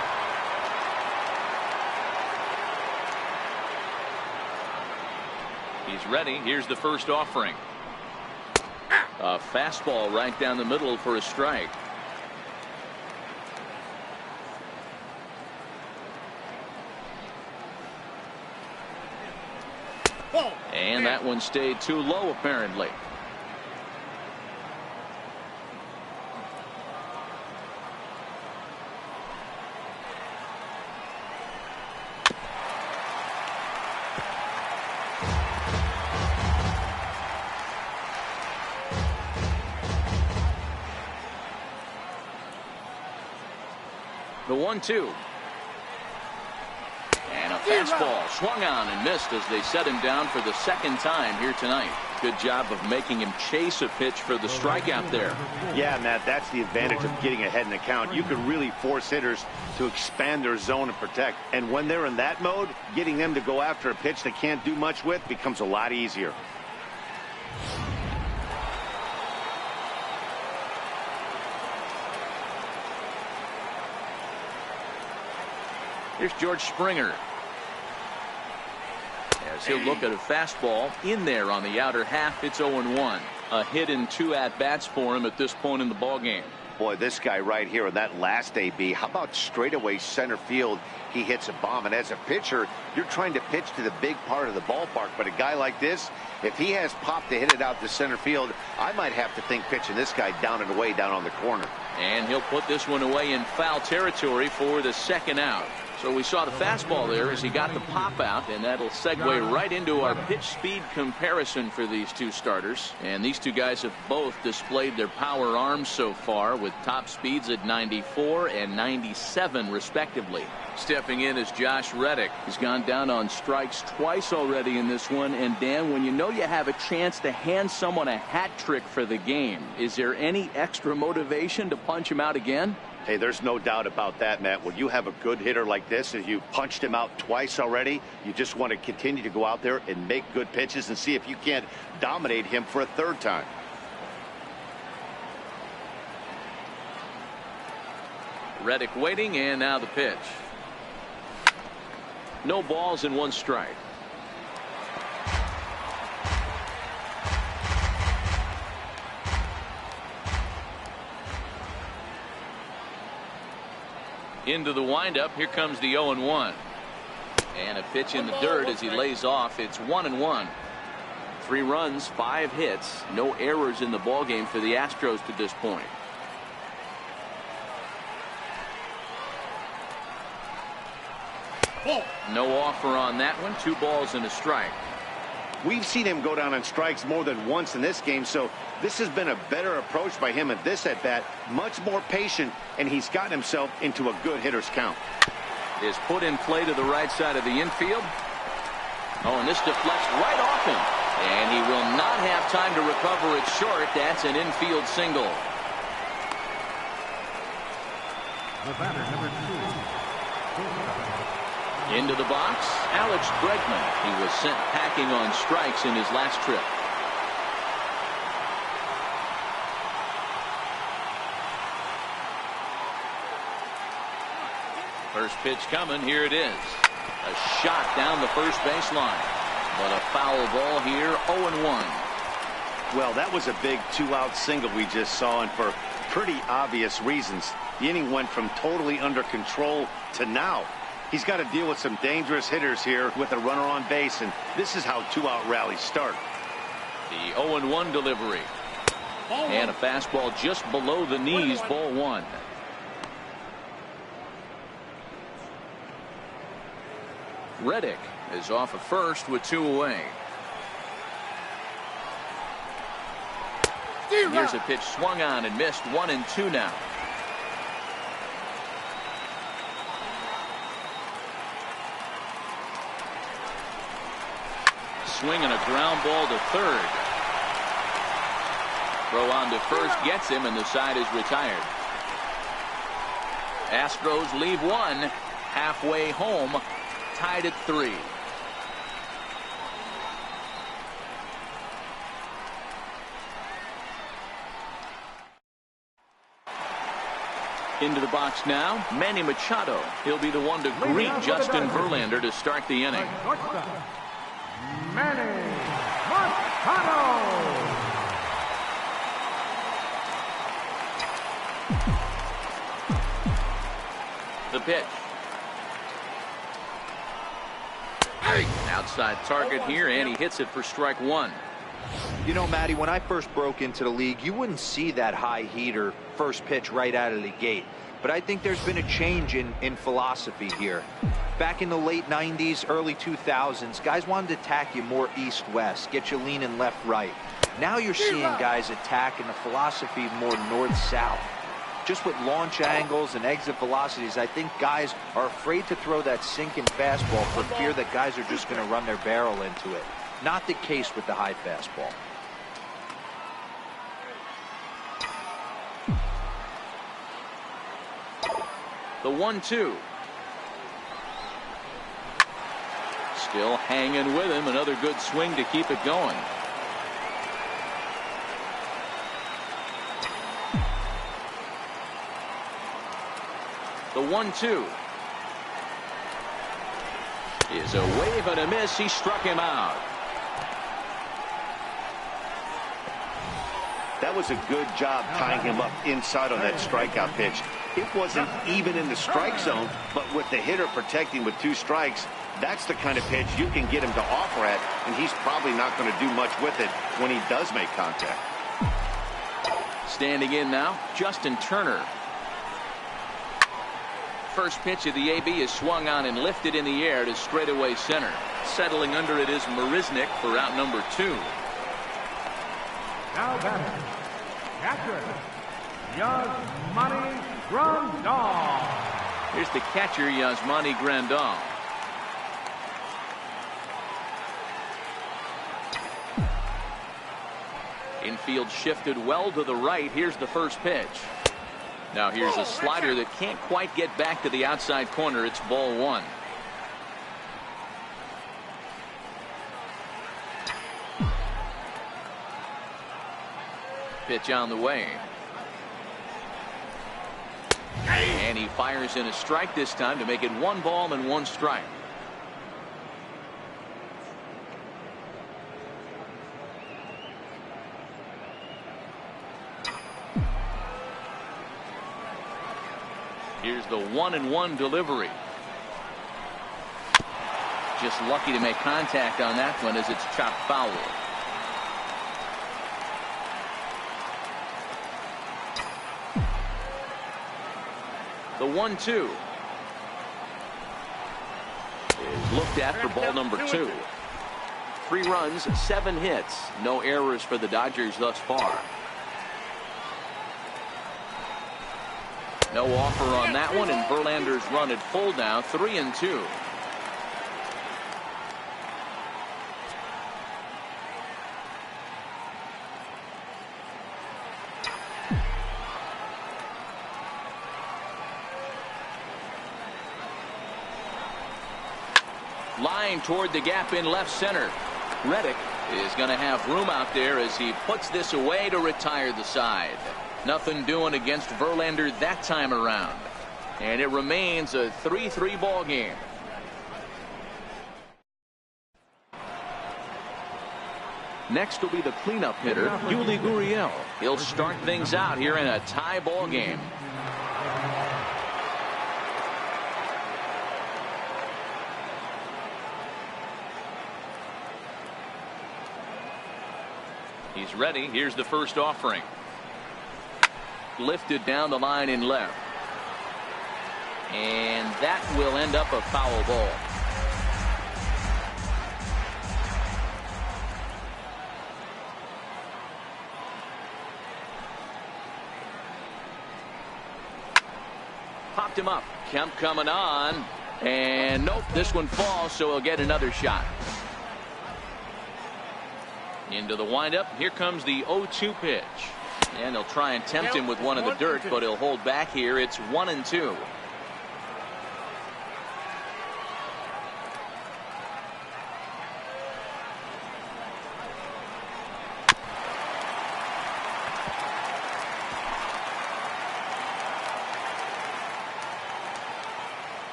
He's ready. Here's the first offering. A fastball right down the middle for a strike. And that one stayed too low, apparently. The 1-2. And a fastball swung on and missed as they set him down for the 2nd time here tonight. Good job of making him chase a pitch for the strikeout there. Yeah, Matt, that's the advantage of getting ahead in the count. You can really force hitters to expand their zone and protect. And when they're in that mode, getting them to go after a pitch they can't do much with becomes a lot easier. Here's George Springer. As he'll look at a fastball in there on the outer half. It's 0-1. A hit in 2 at-bats for him at this point in the ballgame. Boy, this guy right here in that last AB, how about straightaway center field? He hits a bomb, and as a pitcher, you're trying to pitch to the big part of the ballpark. But a guy like this, if he has pop to hit it out to center field, I might have to think pitching this guy down and away down on the corner. And he'll put this one away in foul territory for the 2nd out. So we saw the fastball there as he got the pop out, and that'll segue right into our pitch speed comparison for these 2 starters. And these 2 guys have both displayed their power arms so far, with top speeds at 94 and 97 respectively. Stepping in is Josh Reddick. He's gone down on strikes twice already in this one. And Dan, when you know you have a chance to hand someone a hat trick for the game, is there any extra motivation to punch him out again? Hey, there's no doubt about that, Matt. When you have a good hitter like this, as you punched him out twice already, you just want to continue to go out there and make good pitches and see if you can't dominate him for a 3rd time. Reddick waiting, and now the pitch. No balls and 1 strike. Into the windup. Here comes the 0-1. And a pitch in the dirt as he lays off. It's 1-1. 3 runs, 5 hits. No errors in the ballgame for the Astros to this point. No offer on that one. 2 balls and a strike. We've seen him go down on strikes more than once in this game, so this has been a better approach by him at this at-bat. Much more patient, and he's gotten himself into a good hitter's count. Is put in play to the right side of the infield. Oh, and this deflects right off him. And he will not have time to recover it short. That's an infield single. The batter, number 2. Into the box, Alex Bregman. He was sent packing on strikes in his last trip. First pitch coming. Here it is. A shot down the first baseline. But a foul ball here, 0-1. Well, that was a big 2-out single we just saw, and for pretty obvious reasons. The inning went from totally under control to now. He's got to deal with some dangerous hitters here with a runner on base, and this is how 2-out rallies start. The 0-1 delivery. And a fastball just below the knees, ball 1. Reddick is off at first with 2 away. Here's a pitch swung on and missed. 1-2 now. Swing and a ground ball to third. Throw on to first gets him, and the side is retired. Astros leave 1 halfway home, tied at 3. Into the box now, Manny Machado. He'll be the one to greet Justin Verlander to start the inning. Manny Machado. The pitch. Outside target here, and he hits it for strike 1. You know, Matty, when I first broke into the league, you wouldn't see that high heater first pitch right out of the gate. But I think there's been a change in philosophy here. Back in the late 90s, early 2000s, guys wanted to attack you more east-west, get you leaning left-right. Now you're seeing guys attack in the philosophy more north-south. Just with launch angles and exit velocities, I think guys are afraid to throw that sinking fastball for fear that guys are just going to run their barrel into it. Not the case with the high fastball. The 1-2. Still hanging with him. Another good swing to keep it going. The 1-2 is a wave and a miss. He struck him out. That was a good job tying him up inside on that strikeout pitch. It wasn't even in the strike zone, but with the hitter protecting with 2 strikes, that's the kind of pitch you can get him to offer at, and he's probably not going to do much with it when he does make contact. Standing in now, Justin Turner. First pitch of the AB is swung on and lifted in the air to straightaway center. Settling under it is Marisnick for out number 2. Now batting, catcher, Yasmani Grandal. Here's the catcher, Yasmani Grandal. Infield shifted well to the right. Here's the first pitch. Now here's a slider that can't quite get back to the outside corner. It's ball 1. Pitch on the way. And he fires in a strike this time to make it 1 ball and 1 strike. Here's the 1-1 delivery. Just lucky to make contact on that one as it's chopped foul. The 1-2. looked at for ball number 2. 3 runs, 7 hits. No errors for the Dodgers thus far. No offer on that one, and Verlander's run at full now, 3-2. Line toward the gap in left center. Reddick is going to have room out there as he puts this away to retire the side. Nothing doing against Verlander that time around. And it remains a 3-3 ball game. Next will be the cleanup hitter, Yuli Gurriel. He'll start things out here in a tie ball game. He's ready. Here's the first offering. Lifted down the line in left. And that will end up a foul ball. Popped him up. Kemp coming on. And nope, this one falls, so he'll get another shot. Into the windup. Here comes the 0-2 pitch. And they'll try and tempt him with one in the dirt, but he'll hold back here. It's 1-2.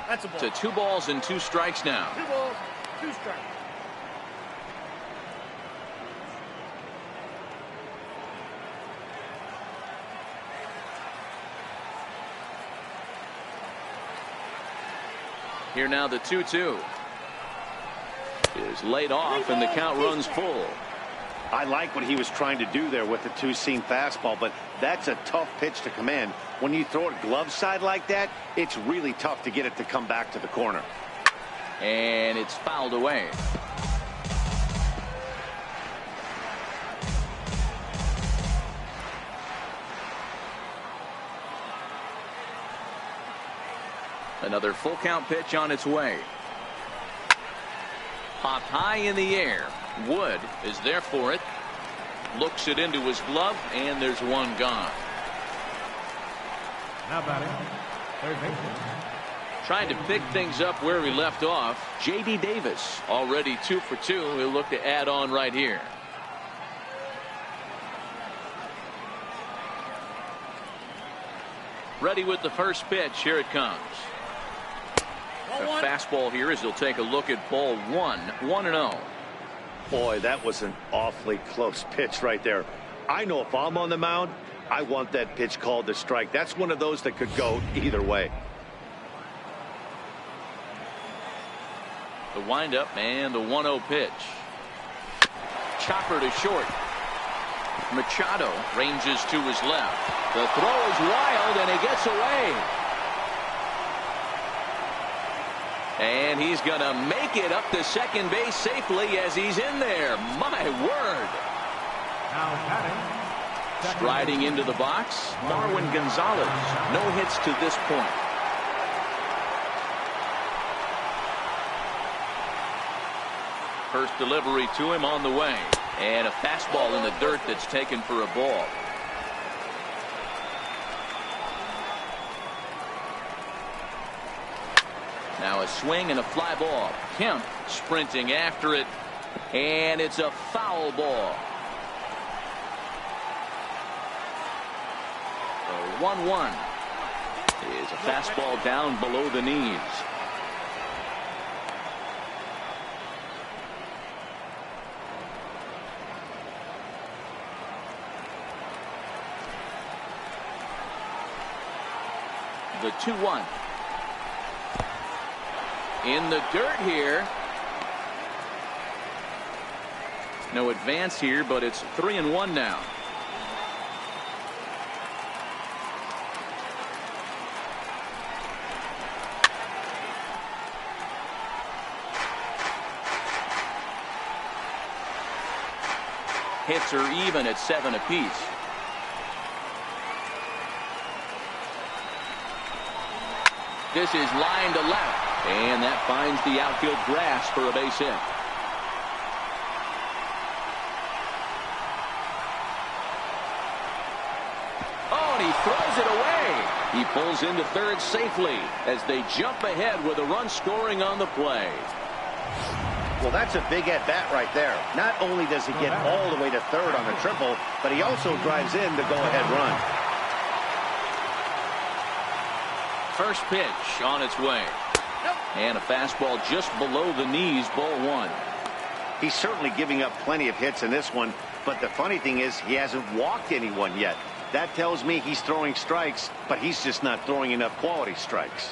That's a ball. To 2 balls and 2 strikes now. 2 balls, 2 strikes. Here now the 2-2 is laid off and the count runs full. I like what he was trying to do there with the 2-seam fastball, but that's a tough pitch to command. When you throw it glove side like that, it's really tough to get it to come back to the corner. And it's fouled away. Another full count pitch on its way. Popped high in the air. Wood is there for it. Looks it into his glove, and there's one gone. Now batting, third baseman. Trying to pick things up where we left off. J.D. Davis already 2 for 2. He'll look to add on right here. Ready with the first pitch. Here it comes. A fastball here as he'll take a look at ball 1. 1-0. Boy, that was an awfully close pitch right there. I know if I'm on the mound, I want that pitch called a strike. That's one of those that could go either way. The windup and the 1-0 pitch. Chopper to short. Machado ranges to his left. The throw is wild and he gets away. And he's going to make it up to second base safely as he's in there. My word. Now batting, Striding into the box, Marwin Gonzalez. No hits to this point. First delivery to him on the way. And a fastball in the dirt that's taken for a ball. Now a swing and a fly ball. Kemp sprinting after it. And it's a foul ball. 1-1 is a fastball down below the knees. The 2-1. In the dirt here. No advance here, but it's 3-1 now. Hits are even at 7 apiece. This is line to left, and that finds the outfield grass for a base hit. Oh, and he throws it away. He pulls into third safely as they jump ahead with a run scoring on the play. Well, that's a big at-bat right there. Not only does he get all the way to third on the triple, but he also drives in the go-ahead run. First pitch on its way. And a fastball just below the knees, ball 1. He's certainly giving up plenty of hits in this one, but the funny thing is he hasn't walked anyone yet. That tells me he's throwing strikes, but he's just not throwing enough quality strikes.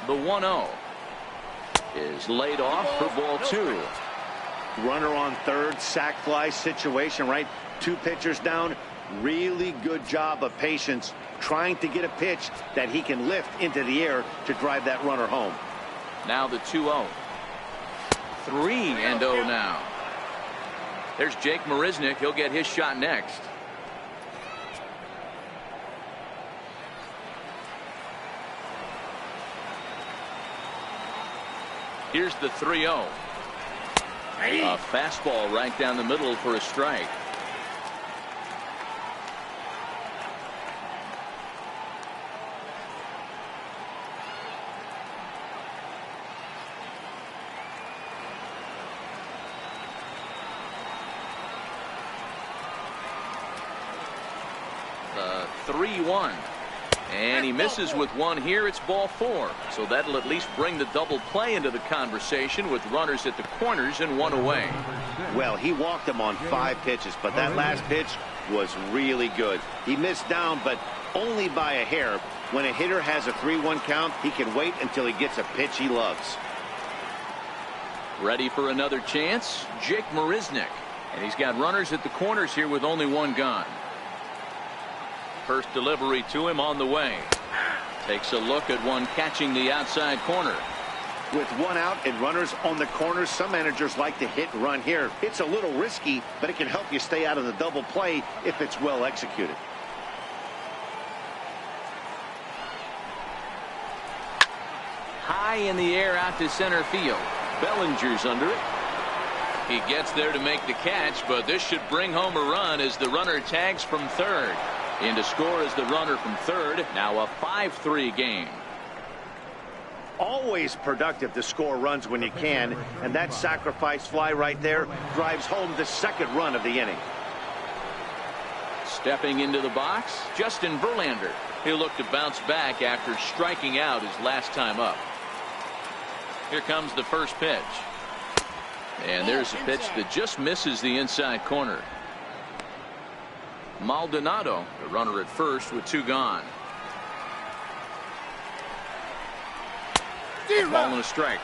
The 1-0 is laid off for ball 2. Runner on third, sac fly situation, right? 2 pitchers down. Really good job of patience, trying to get a pitch that he can lift into the air to drive that runner home. Now the 2-0. 3-0 now. There's Jake Marisnick. He'll get his shot next. Here's the 3-0. A fastball right down the middle for a strike. The 3-1. And he misses with one here. It's ball 4. So that'll at least bring the double play into the conversation with runners at the corners and 1 away. Well, he walked him on 5 pitches, but that last pitch was really good. He missed down, but only by a hair. When a hitter has a 3-1 count, he can wait until he gets a pitch he loves. Ready for another chance? Jake Marisnick. And he's got runners at the corners here with only 1 gone. First delivery to him on the way. Takes a look at one catching the outside corner. With 1 out and runners on the corners, some managers like to hit and run here. It's a little risky, but it can help you stay out of the double play if it's well executed. High in the air out to center field. Bellinger's under it. He gets there to make the catch, but this should bring home a run as the runner tags from third. In to score is the runner from third. Now a 5-3 game. Always productive to score runs when you can, and that sacrifice fly right there drives home the second run of the inning. Stepping into the box, Justin Verlander. He'll look to bounce back after striking out his last time up. Here comes the first pitch. And there's a pitch that just misses the inside corner. Maldonado, the runner at first with 2 gone. A ball and a strike.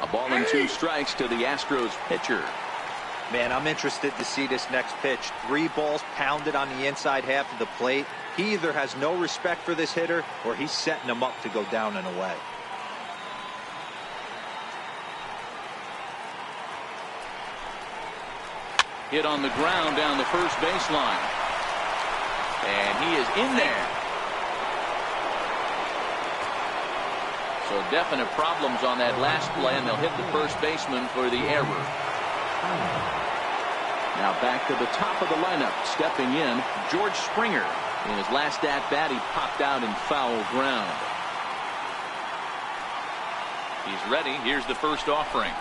A ball and 2 strikes to the Astros pitcher. Man, I'm interested to see this next pitch. 3 balls pounded on the inside half of the plate. He either has no respect for this hitter or he's setting him up to go down and away. Hit on the ground down the first baseline. And he is in there. So definite problems on that last play, and they'll hit the first baseman for the error. Now back to the top of the lineup. Stepping in, George Springer. In his last at-bat, he popped out in foul ground. He's ready. Here's the first offering.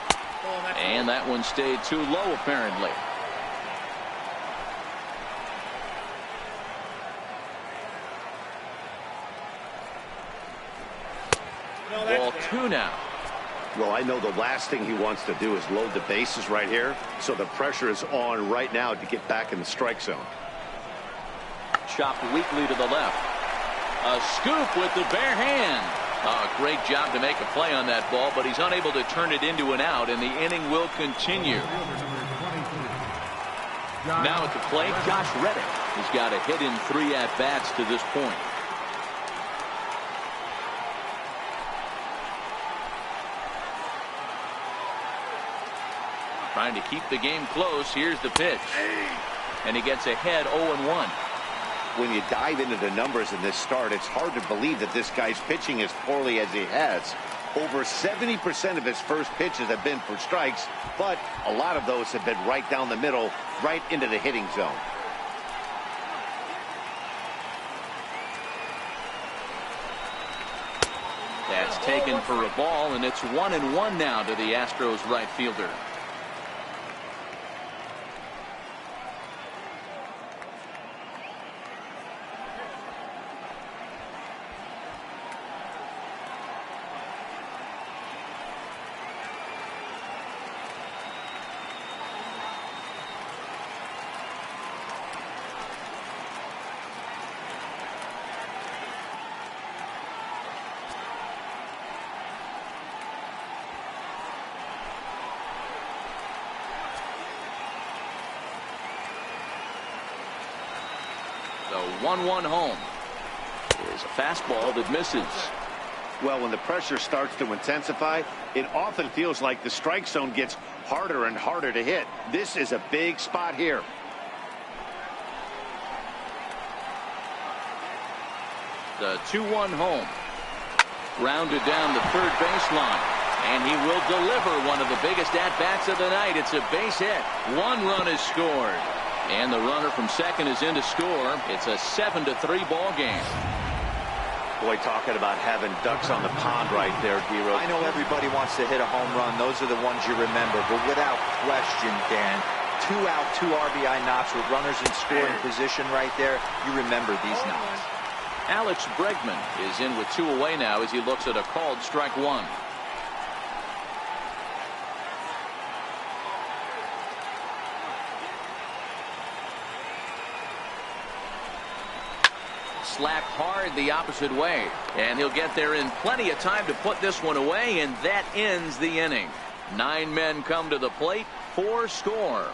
And that one stayed too low, apparently. Ball 2 now. Well, I know the last thing he wants to do is load the bases right here, so the pressure is on right now to get back in the strike zone. Chopped weakly to the left. A scoop with the bare hand. Great job to make a play on that ball, but he's unable to turn it into an out, and the inning will continue. Now at the plate, Josh Reddick. He's got a hit in 3 at-bats to this point. Trying to keep the game close. Here's the pitch. And he gets ahead 0-1. When you dive into the numbers in this start, it's hard to believe that this guy's pitching as poorly as he has. Over 70% of his first pitches have been for strikes, but a lot of those have been right down the middle, right into the hitting zone. That's taken for a ball, and it's 1-1 now to the Astros right fielder. The 1-1 home is a fastball that misses. Well, when the pressure starts to intensify, it often feels like the strike zone gets harder and harder to hit. This is a big spot here. The 2-1 home. Rounded down the third baseline. And he will deliver one of the biggest at-bats of the night. It's a base hit. 1 run is scored. And the runner from second is in to score. It's a 7-3 ball game. Boy, talking about having ducks on the pond right there, D-Rose. I know everybody wants to hit a home run. Those are the ones you remember. But without question, Dan, 2 out, 2 RBI knocks with runners in scoring position right there. You remember these knocks. Alex Bregman is in with 2 away now as he looks at a called strike 1. Slapped hard the opposite way, and he'll get there in plenty of time to put this one away, and that ends the inning. 9 men come to the plate, 4 score.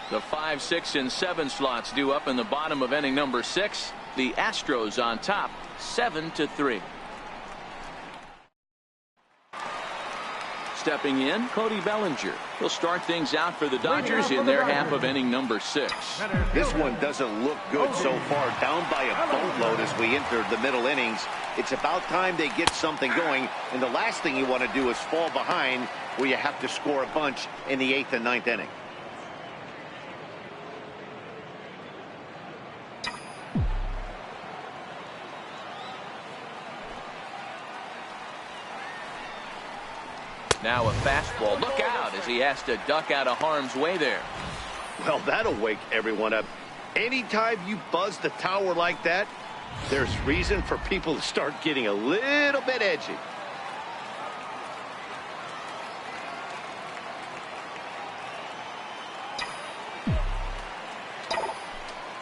The 5, 6, and 7 slots due up in the bottom of inning number 6. The Astros on top, 7-3. Stepping in, Cody Bellinger. He'll start things out for the Dodgers in their half of inning number 6. This one doesn't look good so far. Down by a boatload as we enter the middle innings. It's about time they get something going, and the last thing you want to do is fall behind where you have to score a bunch in the 8th and 9th inning. Now a fastball. Look out as he has to duck out of harm's way there. Well, that'll wake everyone up. Anytime you buzz the tower like that, there's reason for people to start getting a little bit edgy.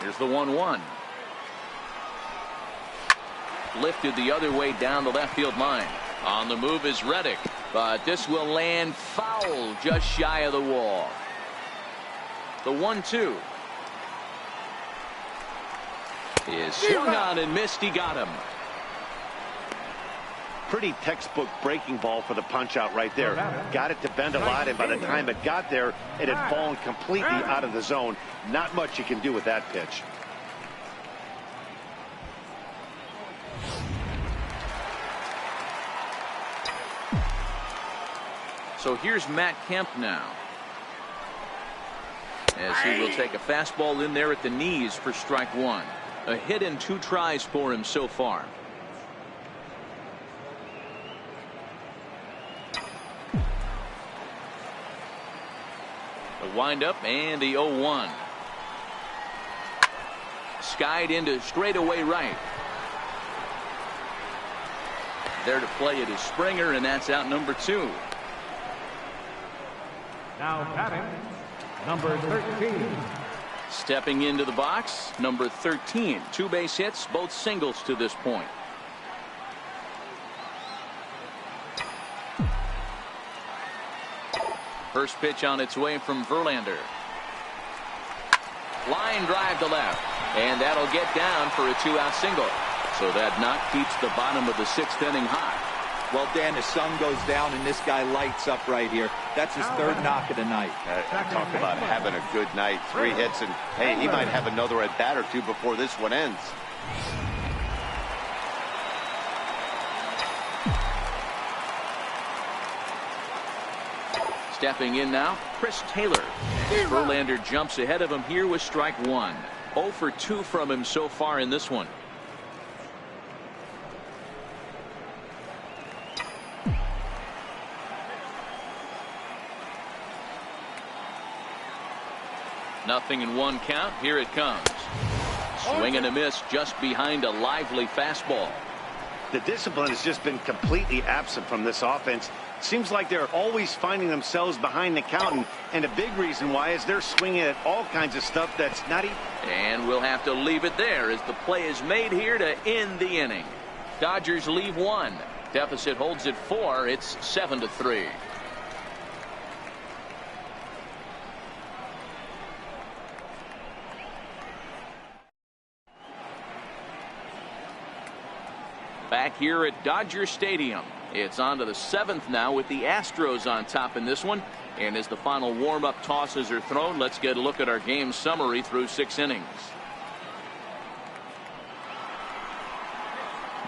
Here's the 1-1. Lifted the other way down the left field line. On the move is Reddick, but this will land foul just shy of the wall. The 1-2 is swung on and missed. He got him. Pretty textbook breaking ball for the punch out right there. Got it to bend a lot, and by the time it got there, it had fallen completely out of the zone. Not much you can do with that pitch. So here's Matt Kemp now, as he will take a fastball in there at the knees for strike 1. A hit and 2 tries for him so far. The windup and the 0-1. Skied into straightaway right. There to play it is Springer, and that's out number 2. Now batting, number 13. Stepping into the box, number 13. 2 base hits, both singles to this point. First pitch on its way from Verlander. Line drive to left. And that'll get down for a 2-out single. So that knock keeps the bottom of the 6th inning hot. Well, Dan, the sun goes down and this guy lights up right here. That's his 3rd knock of the night. Talk about having a good night. 3 hits, and hey, he might have another at bat or 2 before this one ends. Stepping in now, Chris Taylor. Verlander jumps ahead of him here with strike 1. 0 for 2 from him so far in this one. Nothing in 1 count. Here it comes. Swing and a miss just behind a lively fastball. The discipline has just been completely absent from this offense. Seems like they're always finding themselves behind the count, and a big reason why is they're swinging at all kinds of stuff that's not even. And we'll have to leave it there as the play is made here to end the inning. Dodgers leave 1. Deficit holds at 4. It's 7-3. Back here at Dodger Stadium. It's on to the 7th now with the Astros on top in this one. And as the final warm-up tosses are thrown, let's get a look at our game summary through 6 innings.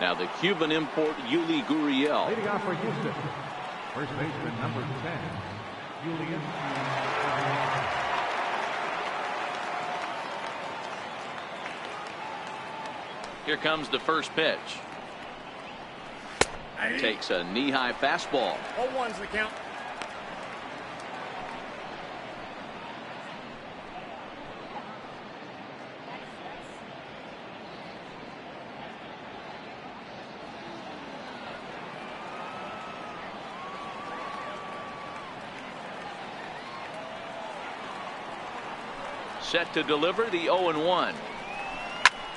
Now the Cuban import Yuli Gurriel. Leading off for Houston, first baseman number 10, Julian. Here comes the first pitch. Takes a knee-high fastball. 0-1's the count. Set to deliver the 0-1.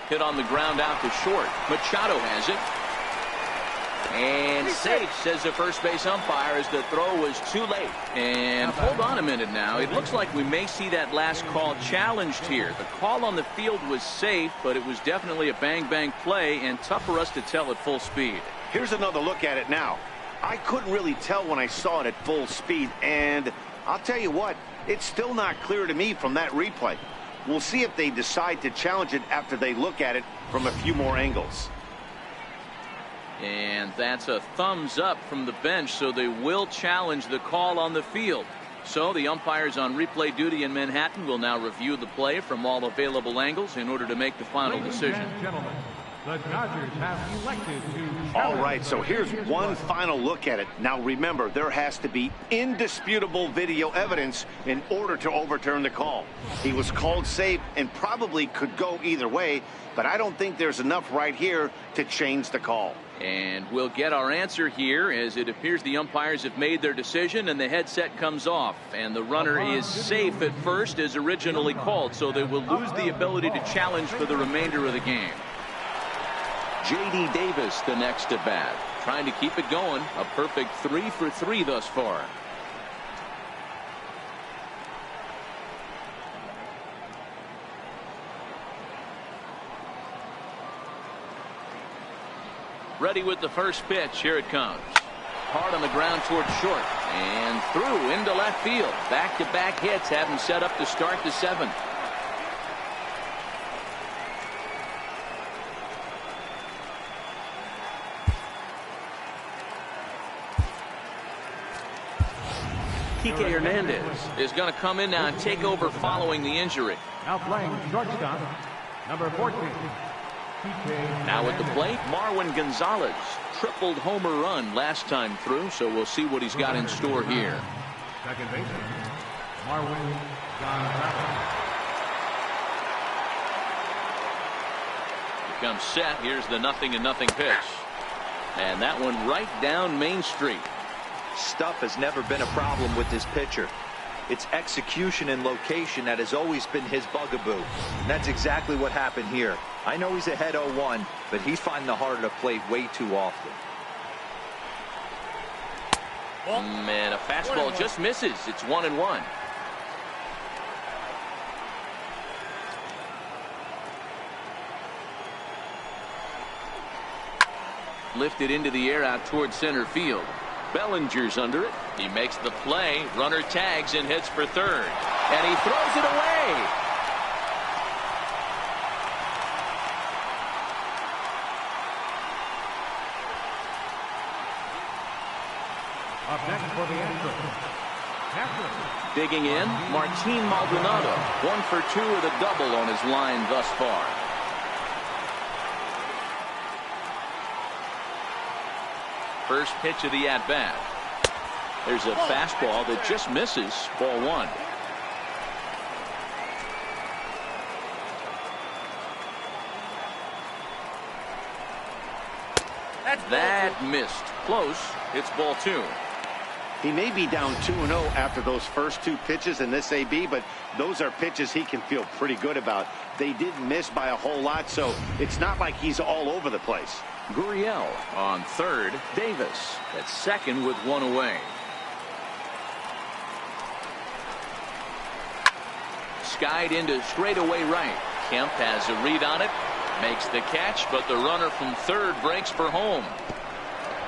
Hit on the ground out to short. Machado has it. And safe, says the first base umpire, as the throw was too late. And hold on a minute now. It looks like we may see that last call challenged here. The call on the field was safe, but it was definitely a bang-bang play and tough for us to tell at full speed. Here's another look at it now. I couldn't really tell when I saw it at full speed, and I'll tell you what, it's still not clear to me from that replay. We'll see if they decide to challenge it after they look at it from a few more angles. And that's a thumbs up from the bench, so they will challenge the call on the field. So the umpires on replay duty in Manhattan will now review the play from all available angles in order to make the final decision. Gentlemen, the Dodgers have elected to. All right, so here's one final look at it. Now remember, there has to be indisputable video evidence in order to overturn the call. He was called safe and probably could go either way, but I don't think there's enough right here to change the call. And we'll get our answer here, as it appears the umpires have made their decision and the headset comes off, and the runner is safe at first as originally called, so they will lose the ability to challenge for the remainder of the game. J.D. Davis the next at bat, trying to keep it going. A perfect 3 for 3 thus far. Ready with the first pitch. Here it comes. Hard on the ground towards short. And through into left field. Back-to-back hits have him set up to start the 7th. Kike Hernandez is going to come in now and take over following the injury. Now playing shortstop, number 14. Now at the plate, Marwin Gonzalez. Tripled homer run last time through, so we'll see what he's got in store here. Second baseman, Marwin Gonzalez. He comes set. Here's the 0-0 pitch. And that one right down Main Street. Stuff has never been a problem with this pitcher. It's execution and location that has always been his bugaboo. And that's exactly what happened here. I know he's ahead 0-1, but he's finding the heart of the plate way too often. And a fastball just misses. It's 1-1. Lifted into the air out toward center field. Bellinger's under it. He makes the play. Runner tags and heads for third. And he throws it away. Up next for the Astros. Digging in, Martin Maldonado. 1 for 2 with a double on his line thus far. First pitch of the at-bat. There's a fastball that just misses. Ball 1. That missed. Close. It's ball 2. He may be down 2-0 after those first 2 pitches in this AB, but those are pitches he can feel pretty good about. They didn't miss by a whole lot, so it's not like he's all over the place. Gurriel on third. Davis at second with 1 away. Skied into straightaway right. Kemp has a read on it. Makes the catch, but the runner from third breaks for home.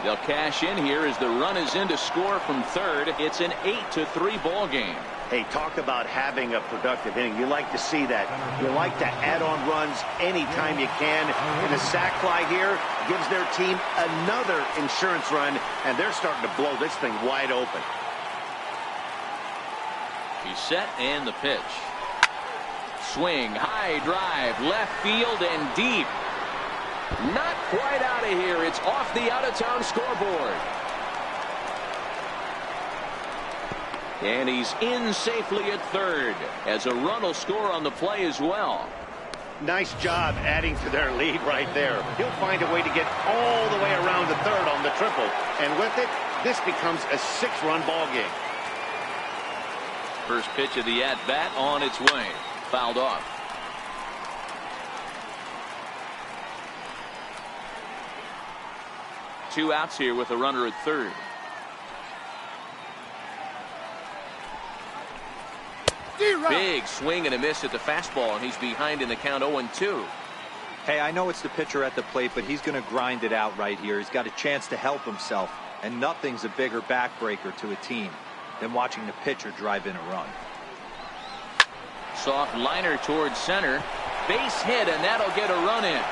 They'll cash in here as the run is in to score from third. It's an 8-3 ball game. Hey, talk about having a productive inning. You like to see that. You like to add on runs anytime you can. And a sac fly here gives their team another insurance run, and they're starting to blow this thing wide open. He's set and the pitch. Swing, high drive, left field and deep. Not quite out of here. It's off the out-of-town scoreboard. And he's in safely at third, as a run will score on the play as well. Nice job adding to their lead right there. He'll find a way to get all the way around to third on the triple. And with it, this becomes a 6-run ball game. First pitch of the at-bat on its way. Fouled off. Two outs here with a runner at third. Big swing and a miss at the fastball, and he's behind in the count 0-2. Hey, I know it's the pitcher at the plate, but he's going to grind it out right here. He's got a chance to help himself, and nothing's a bigger backbreaker to a team than watching the pitcher drive in a run. Soft liner towards center. Base hit, and that'll get a run in.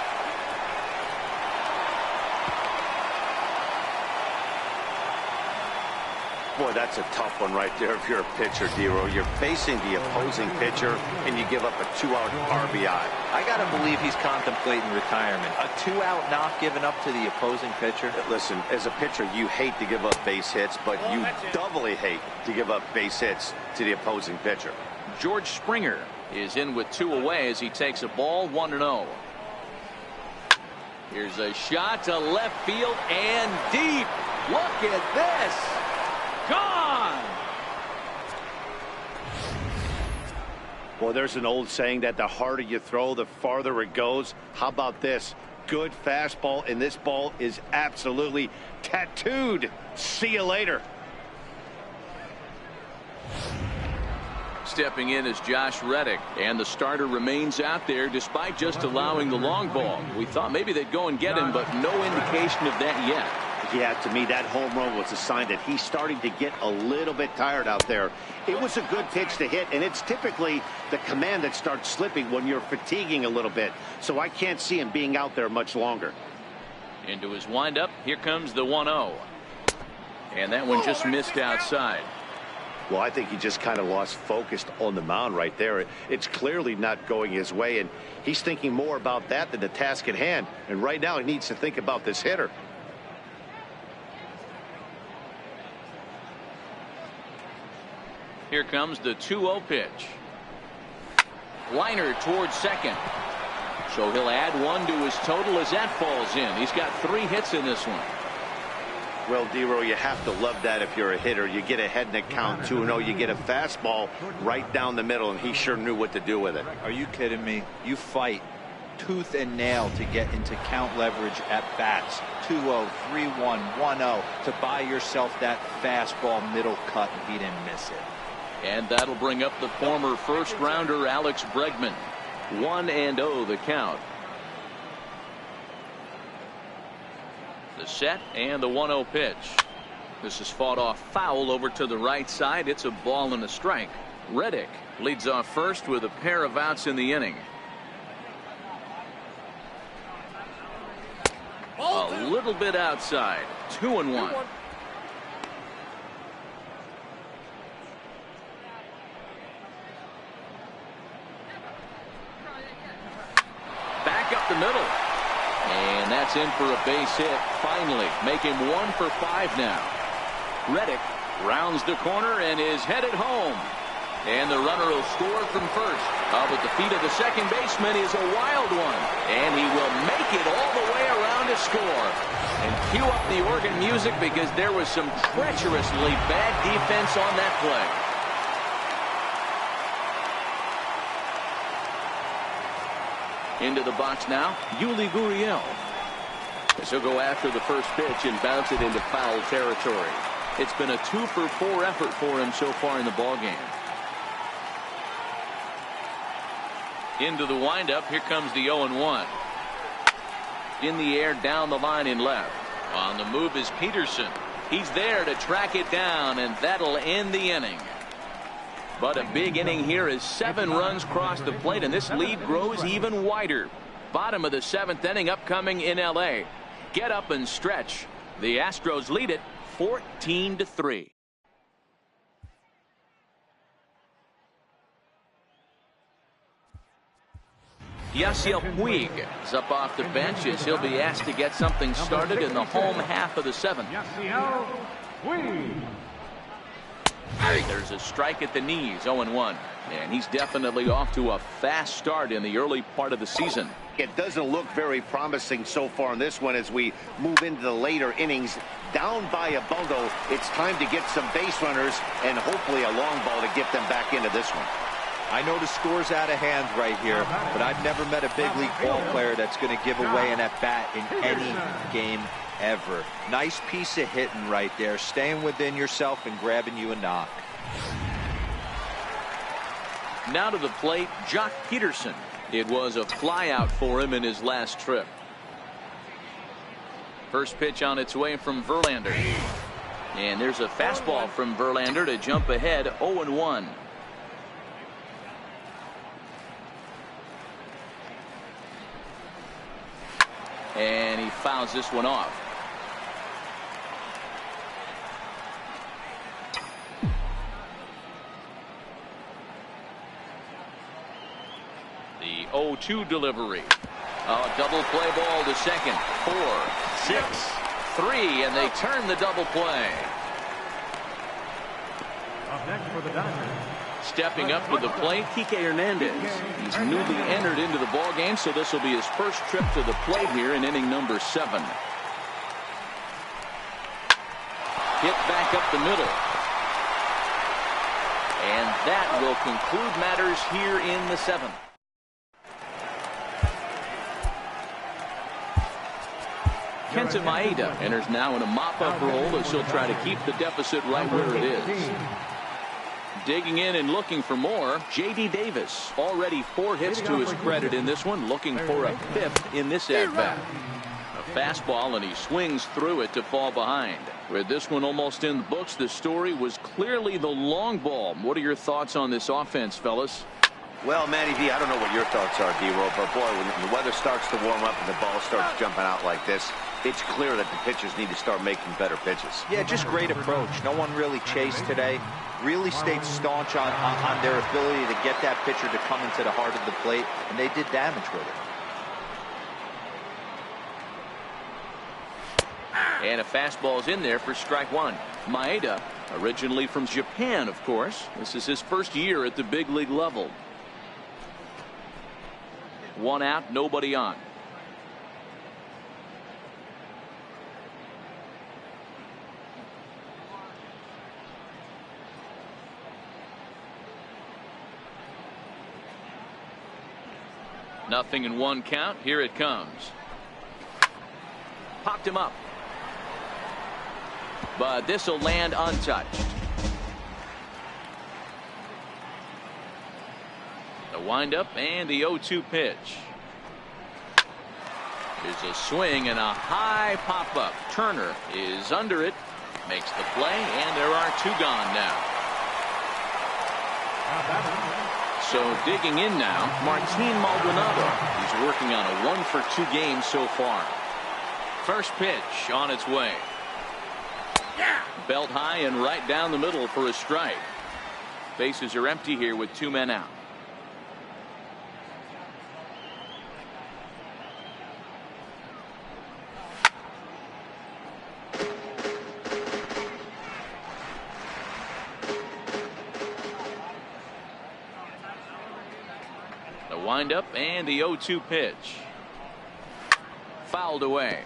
Boy, that's a tough one right there if you're a pitcher, Dero. You're facing the opposing pitcher, and you give up a 2-out RBI. I got to believe he's contemplating retirement. A 2-out knock given up to the opposing pitcher. Listen, as a pitcher, you hate to give up base hits, but you doubly hate to give up base hits to the opposing pitcher. George Springer is in with 2 away as he takes a ball 1-0. Here's a shot to left field and deep. Look at this. Gone. Well, there's an old saying that the harder you throw, the farther it goes. How about this? Good fastball, and this ball is absolutely tattooed. See you later. Stepping in is Josh Reddick, and the starter remains out there despite just allowing the long ball. We thought maybe they'd go and get him, but no indication of that yet. Yeah, to me, that home run was a sign that he's starting to get a little bit tired out there. It was a good pitch to hit, and it's typically the command that starts slipping when you're fatiguing a little bit. So I can't see him being out there much longer. Into his windup, here comes the 1-0. And that one just missed outside. Well, I think he just kind of lost focus on the mound right there. It's clearly not going his way, and he's thinking more about that than the task at hand. And right now he needs to think about this hitter. Here comes the 2-0 pitch. Liner towards second. So he'll add 1 to his total as that falls in. He's got 3 hits in this one. Well, Dero, you have to love that if you're a hitter. You get ahead in the count 2-0. You get a fastball right down the middle, and he sure knew what to do with it. Are you kidding me? You fight tooth and nail to get into count leverage at bats. 2-0, 3-1, 1-0 to buy yourself that fastball middle cut, and he didn't miss it. And that'll bring up the former first rounder Alex Bregman. 1-0 the count. The set and the 1-0 pitch. This is fought off foul over to the right side. It's a ball and a strike. Reddick leads off first with a pair of outs in the inning. A little bit outside. 2-1. Back up the middle. And that's in for a base hit. Finally, make him 1 for 5 now. Reddick rounds the corner and is headed home. And the runner will score from first. Up at the feet of the second baseman is a wild one. And he will make it all the way around to score. And cue up the organ music because there was some treacherously bad defense on that play. Into the box now, Yuli Gurriel. As he'll go after the first pitch and bounce it into foul territory. It's been a 2 for 4 effort for him so far in the ballgame. Into the windup. Here comes the 0-1. In the air, down the line in left. On the move is Peterson. He's there to track it down, and that'll end the inning. But a big inning here as 7 runs cross the plate, and this lead grows even wider. Bottom of the 7th inning upcoming in L.A. Get up and stretch. The Astros lead it 14-3. Yasiel Puig is up off the bench as he'll be asked to get something started in the home half of the 7th. Yasiel Puig. There's a strike at the knees, 0-1. And he's definitely off to a fast start in the early part of the season. It doesn't look very promising so far in this one as we move into the later innings. Down by a bundle, it's time to get some base runners and hopefully a long ball to get them back into this one. I know the score's out of hand right here, but I've never met a big league ball player that's going to give away an at-bat in any game ever. Nice piece of hitting right there, staying within yourself and grabbing you a knock. Now to the plate, Jock Peterson. It was a flyout for him in his last trip. First pitch on its way from Verlander. And there's a fastball from Verlander to jump ahead, 0-1. And he fouls this one off. The 0-2 delivery. Oh, double play ball to second. 4, 6, 3, and they turn the double play. Up next for the Dodgers. Stepping up to the plate, Kike Hernandez. He's newly entered into the ball game, so this will be his first trip to the plate here in inning number 7. Hit back up the middle. And that will conclude matters here in the 7th. Kenta Maeda enters now in a mop-up role as he'll try to keep the deficit right where it is. Digging in and looking for more, J.D. Davis. Already 4 hits to his credit in this one, looking for a 5th in this at-bat. A fastball, and he swings through it to fall behind. With this one almost in the books, the story was clearly the long ball. What are your thoughts on this offense, fellas? Well, Matty V, I don't know what your thoughts are, D-Roll, but boy, when the weather starts to warm up and the ball starts jumping out like this, it's clear that the pitchers need to start making better pitches. Yeah, just great approach. No one really chased today. Really stayed staunch on their ability to get that pitcher to come into the heart of the plate, and they did damage with it. And a fastball's in there for strike 1. Maeda, originally from Japan, of course. This is his first year at the big league level. 1 out, nobody on. Nothing in 1 count. Here it comes. Popped him up. But this will land untouched. The windup and the 0-2 pitch. Here's a swing and a high pop-up. Turner is under it, makes the play, and there are 2 gone now. So digging in now, Martin Maldonado. He's working on a 1-for-2 game so far. First pitch on its way. Belt high and right down the middle for a strike. Bases are empty here with 2 men out. The windup and the 0-2 pitch. Fouled away.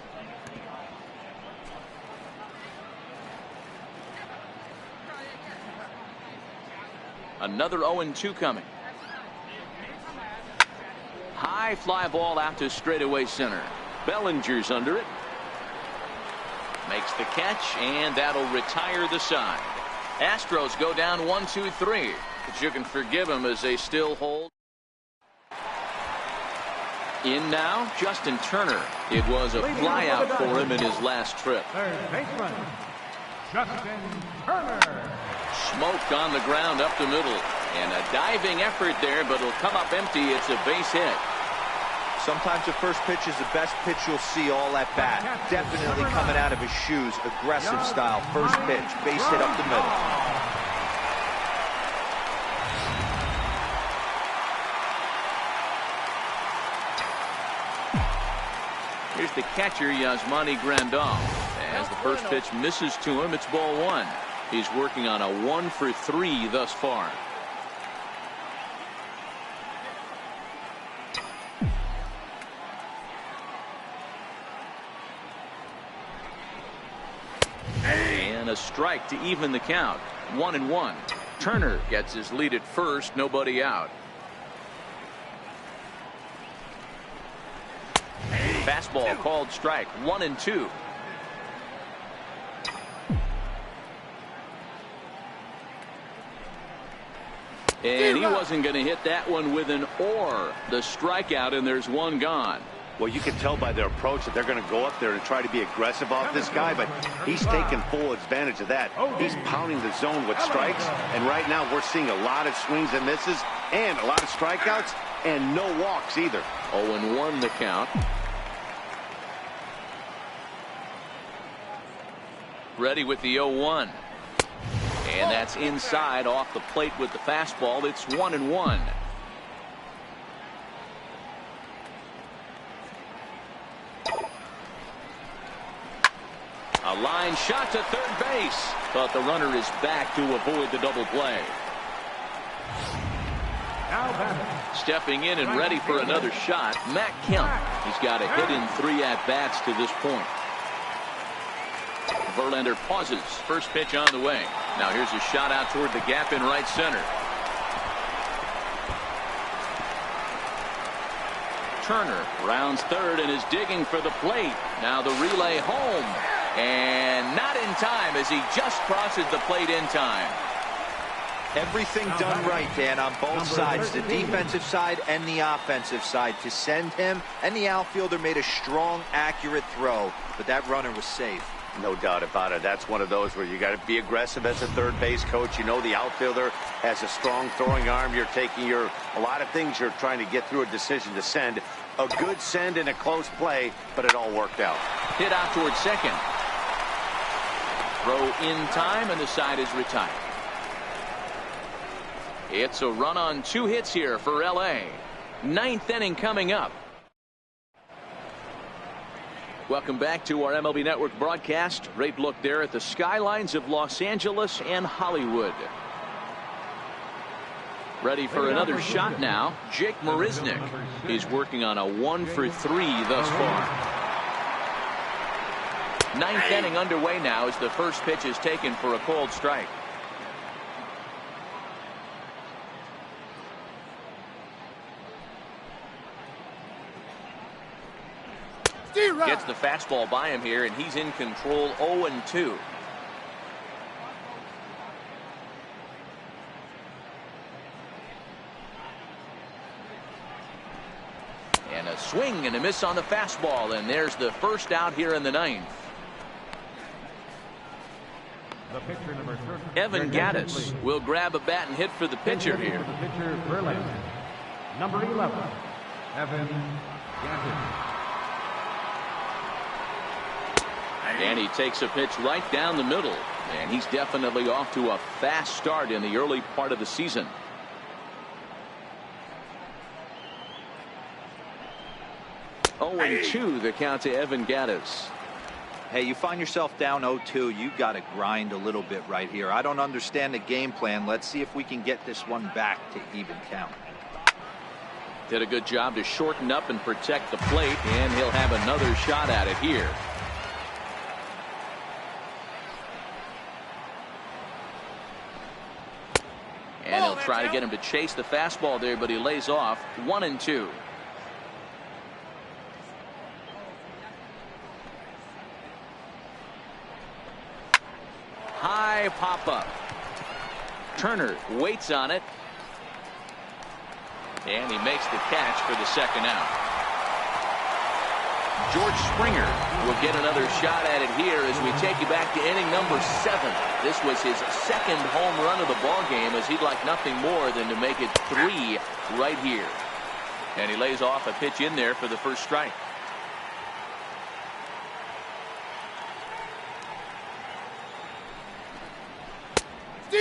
Another 0-2 coming. High fly ball out to straightaway center. Bellinger's under it. Makes the catch, and that'll retire the side. Astros go down 1-2-3. But you can forgive them as they still hold. In now, Justin Turner. It was a flyout for him in his last trip. Third baseman, Justin Turner. Smoke on the ground up the middle. And a diving effort there, but it'll come up empty. It's a base hit. Sometimes the first pitch is the best pitch you'll see all at bat. Definitely coming out of his shoes. Aggressive style. First pitch. Base hit up the middle. Here's the catcher, Yasmani Grandal. As the first pitch misses to him, it's ball 1. He's working on a 1-for-3 thus far. And a strike to even the count. 1-1. Turner gets his lead at first, nobody out. Fastball called strike. 1-2. And he wasn't going to hit that one with an or. The strikeout, and there's 1 gone. Well, you can tell by their approach that they're going to go up there and try to be aggressive off this guy, but he's taking full advantage of that. He's pounding the zone with strikes, and right now we're seeing a lot of swings and misses and a lot of strikeouts and no walks either. 0-1 the count. Ready with the 0-1. And that's inside off the plate with the fastball. It's 1-1. A line shot to third base. But the runner is back to avoid the double play. Stepping in and ready for another shot, Matt Kemp. He's got a hit in 3 at-bats to this point. Verlander pauses. First pitch on the way. Now here's a shot out toward the gap in right center. Turner rounds third and is digging for the plate. Now the relay home. And not in time as he just crosses the plate in time. Everything done right, Dan, on both sides, the defensive side and the offensive side. To send him, and the outfielder made a strong, accurate throw, but that runner was safe. No doubt about it. That's one of those where you got to be aggressive as a third base coach. You know the outfielder has a strong throwing arm. You're taking a lot of things you're trying to get through a decision to send. A good send in a close play, but it all worked out. Hit out towards second. Throw in time, and the side is retired. It's a run on 2 hits here for L.A. 9th inning coming up. Welcome back to our MLB Network broadcast. Great look there at the skylines of Los Angeles and Hollywood. Ready for another shot now, Jake Marisnick. He's working on a 1-for-3 thus far. 9th inning underway now as the first pitch is taken for a called strike. Gets the fastball by him here, and he's in control. 0-2. And a swing and a miss on the fastball, and there's the first out here in the ninth. The pitcher, number 30, Evan Gattis will grab a bat and hit for the pitcher here. The pitcher, Berlin. Number 11, Evan Gattis. And he takes a pitch right down the middle. And he's definitely off to a fast start in the early part of the season. Oh, and 2 the count to Evan Gattis. Hey, you find yourself down 0-2, you got to grind a little bit right here. I don't understand the game plan. Let's see if we can get this one back to even count. Did a good job to shorten up and protect the plate, and he'll have another shot at it here. And he'll try to get him to chase the fastball there, but he lays off. 1-2. High pop-up. Turner waits on it. And he makes the catch for the second out. George Springer will get another shot at it here as we take you back to inning number 7. This was his second home run of the ball game, as he'd like nothing more than to make it 3 right here. And he lays off a pitch in there for the first strike.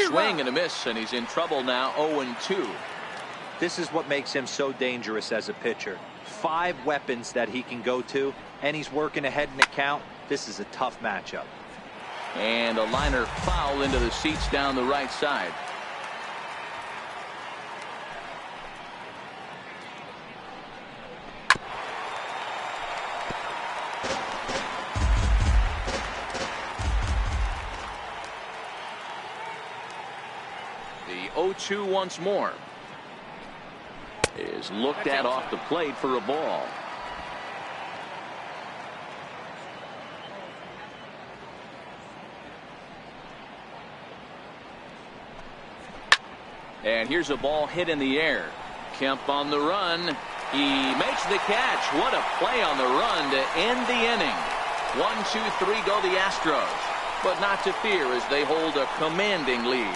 Swing and a miss, and he's in trouble now. 0-2. This is what makes him so dangerous as a pitcher. 5 weapons that he can go to, and he's working ahead in the count. This is a tough matchup. And a liner foul into the seats down the right side. The 0-2 once more is looked at off the plate for a ball. And here's a ball hit in the air. Kemp on the run. He makes the catch. What a play on the run to end the inning. 1-2-3 go the Astros, but not to fear as they hold a commanding lead.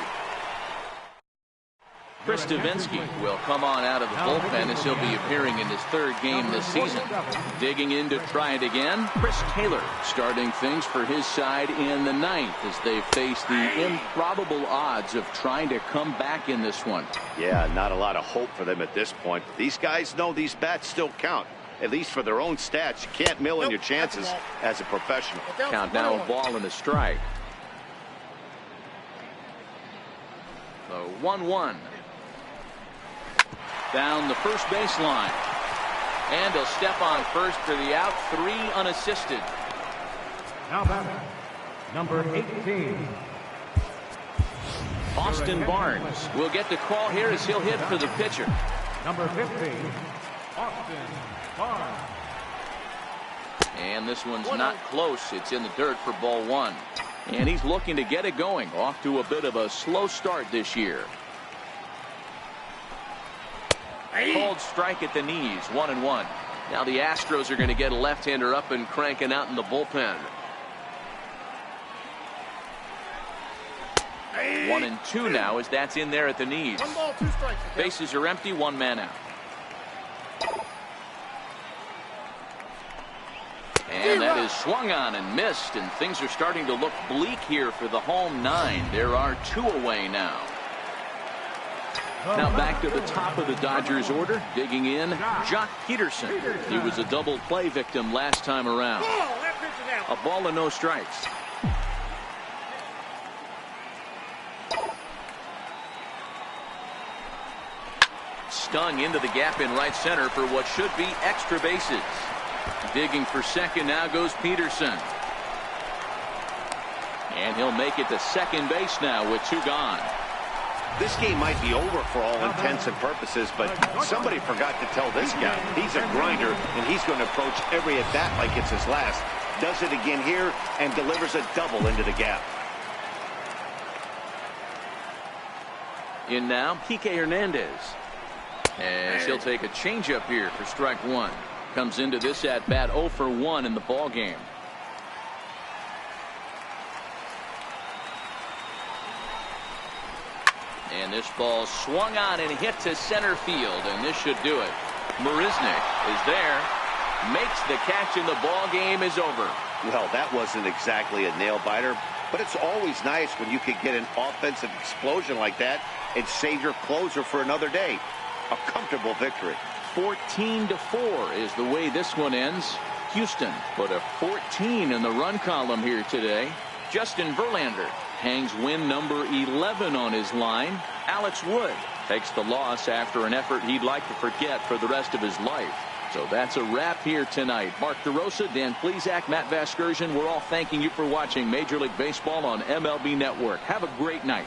Chris Stavinsky will come on out of the bullpen as he'll be appearing in his 3rd game this season. Digging in to try it again, Chris Taylor starting things for his side in the 9th as they face the improbable odds of trying to come back in this one. Yeah, not a lot of hope for them at this point. These guys know these bats still count, at least for their own stats. You can't mill in your chances as a professional. Count now, a ball and a strike. So 1-1. Down the first baseline. And he'll step on first for the out. 3 unassisted. Now batting, number 18. Austin Barnes will get the call here as he'll hit for the pitcher. Number 15, Austin Barnes. And this one's not close. It's in the dirt for ball 1. And he's looking to get it going. Off to a bit of a slow start this year. Called strike at the knees. 1-1. Now the Astros are going to get a left-hander up and cranking out in the bullpen. 1-2 now as that's in there at the knees. 1 ball, 2 strikes. Bases are empty. 1 man out. And that is swung on and missed, and things are starting to look bleak here for the home 9. There are 2 away now. Now back to the top of the Dodgers order. Digging in, Jock Peterson. He was a double play victim last time around. A ball and no strikes. Stung into the gap in right center for what should be extra bases. Digging for second now goes Peterson. And he'll make it to second base now with 2 gone. This game might be over for all intents and purposes, but somebody forgot to tell this guy. He's a grinder, and he's going to approach every at-bat like it's his last. Does it again here and delivers a double into the gap. In now, Kike Hernandez. As he'll take a changeup here for strike 1. comes into this at bat 0 for 1 in the ball game. And this ball swung on and hit to center field, and this should do it. Marisnick is there, makes the catch, and the ball game is over. Well, that wasn't exactly a nail biter, but it's always nice when you can get an offensive explosion like that and save your closer for another day. A comfortable victory. 14-4 is the way this one ends. Houston put a 14 in the run column here today. Justin Verlander hangs win number 11 on his line. Alex Wood takes the loss after an effort he'd like to forget for the rest of his life. So that's a wrap here tonight. Mark DeRosa, Dan Plesac, Matt Vasgersian, we're all thanking you for watching Major League Baseball on MLB Network. Have a great night.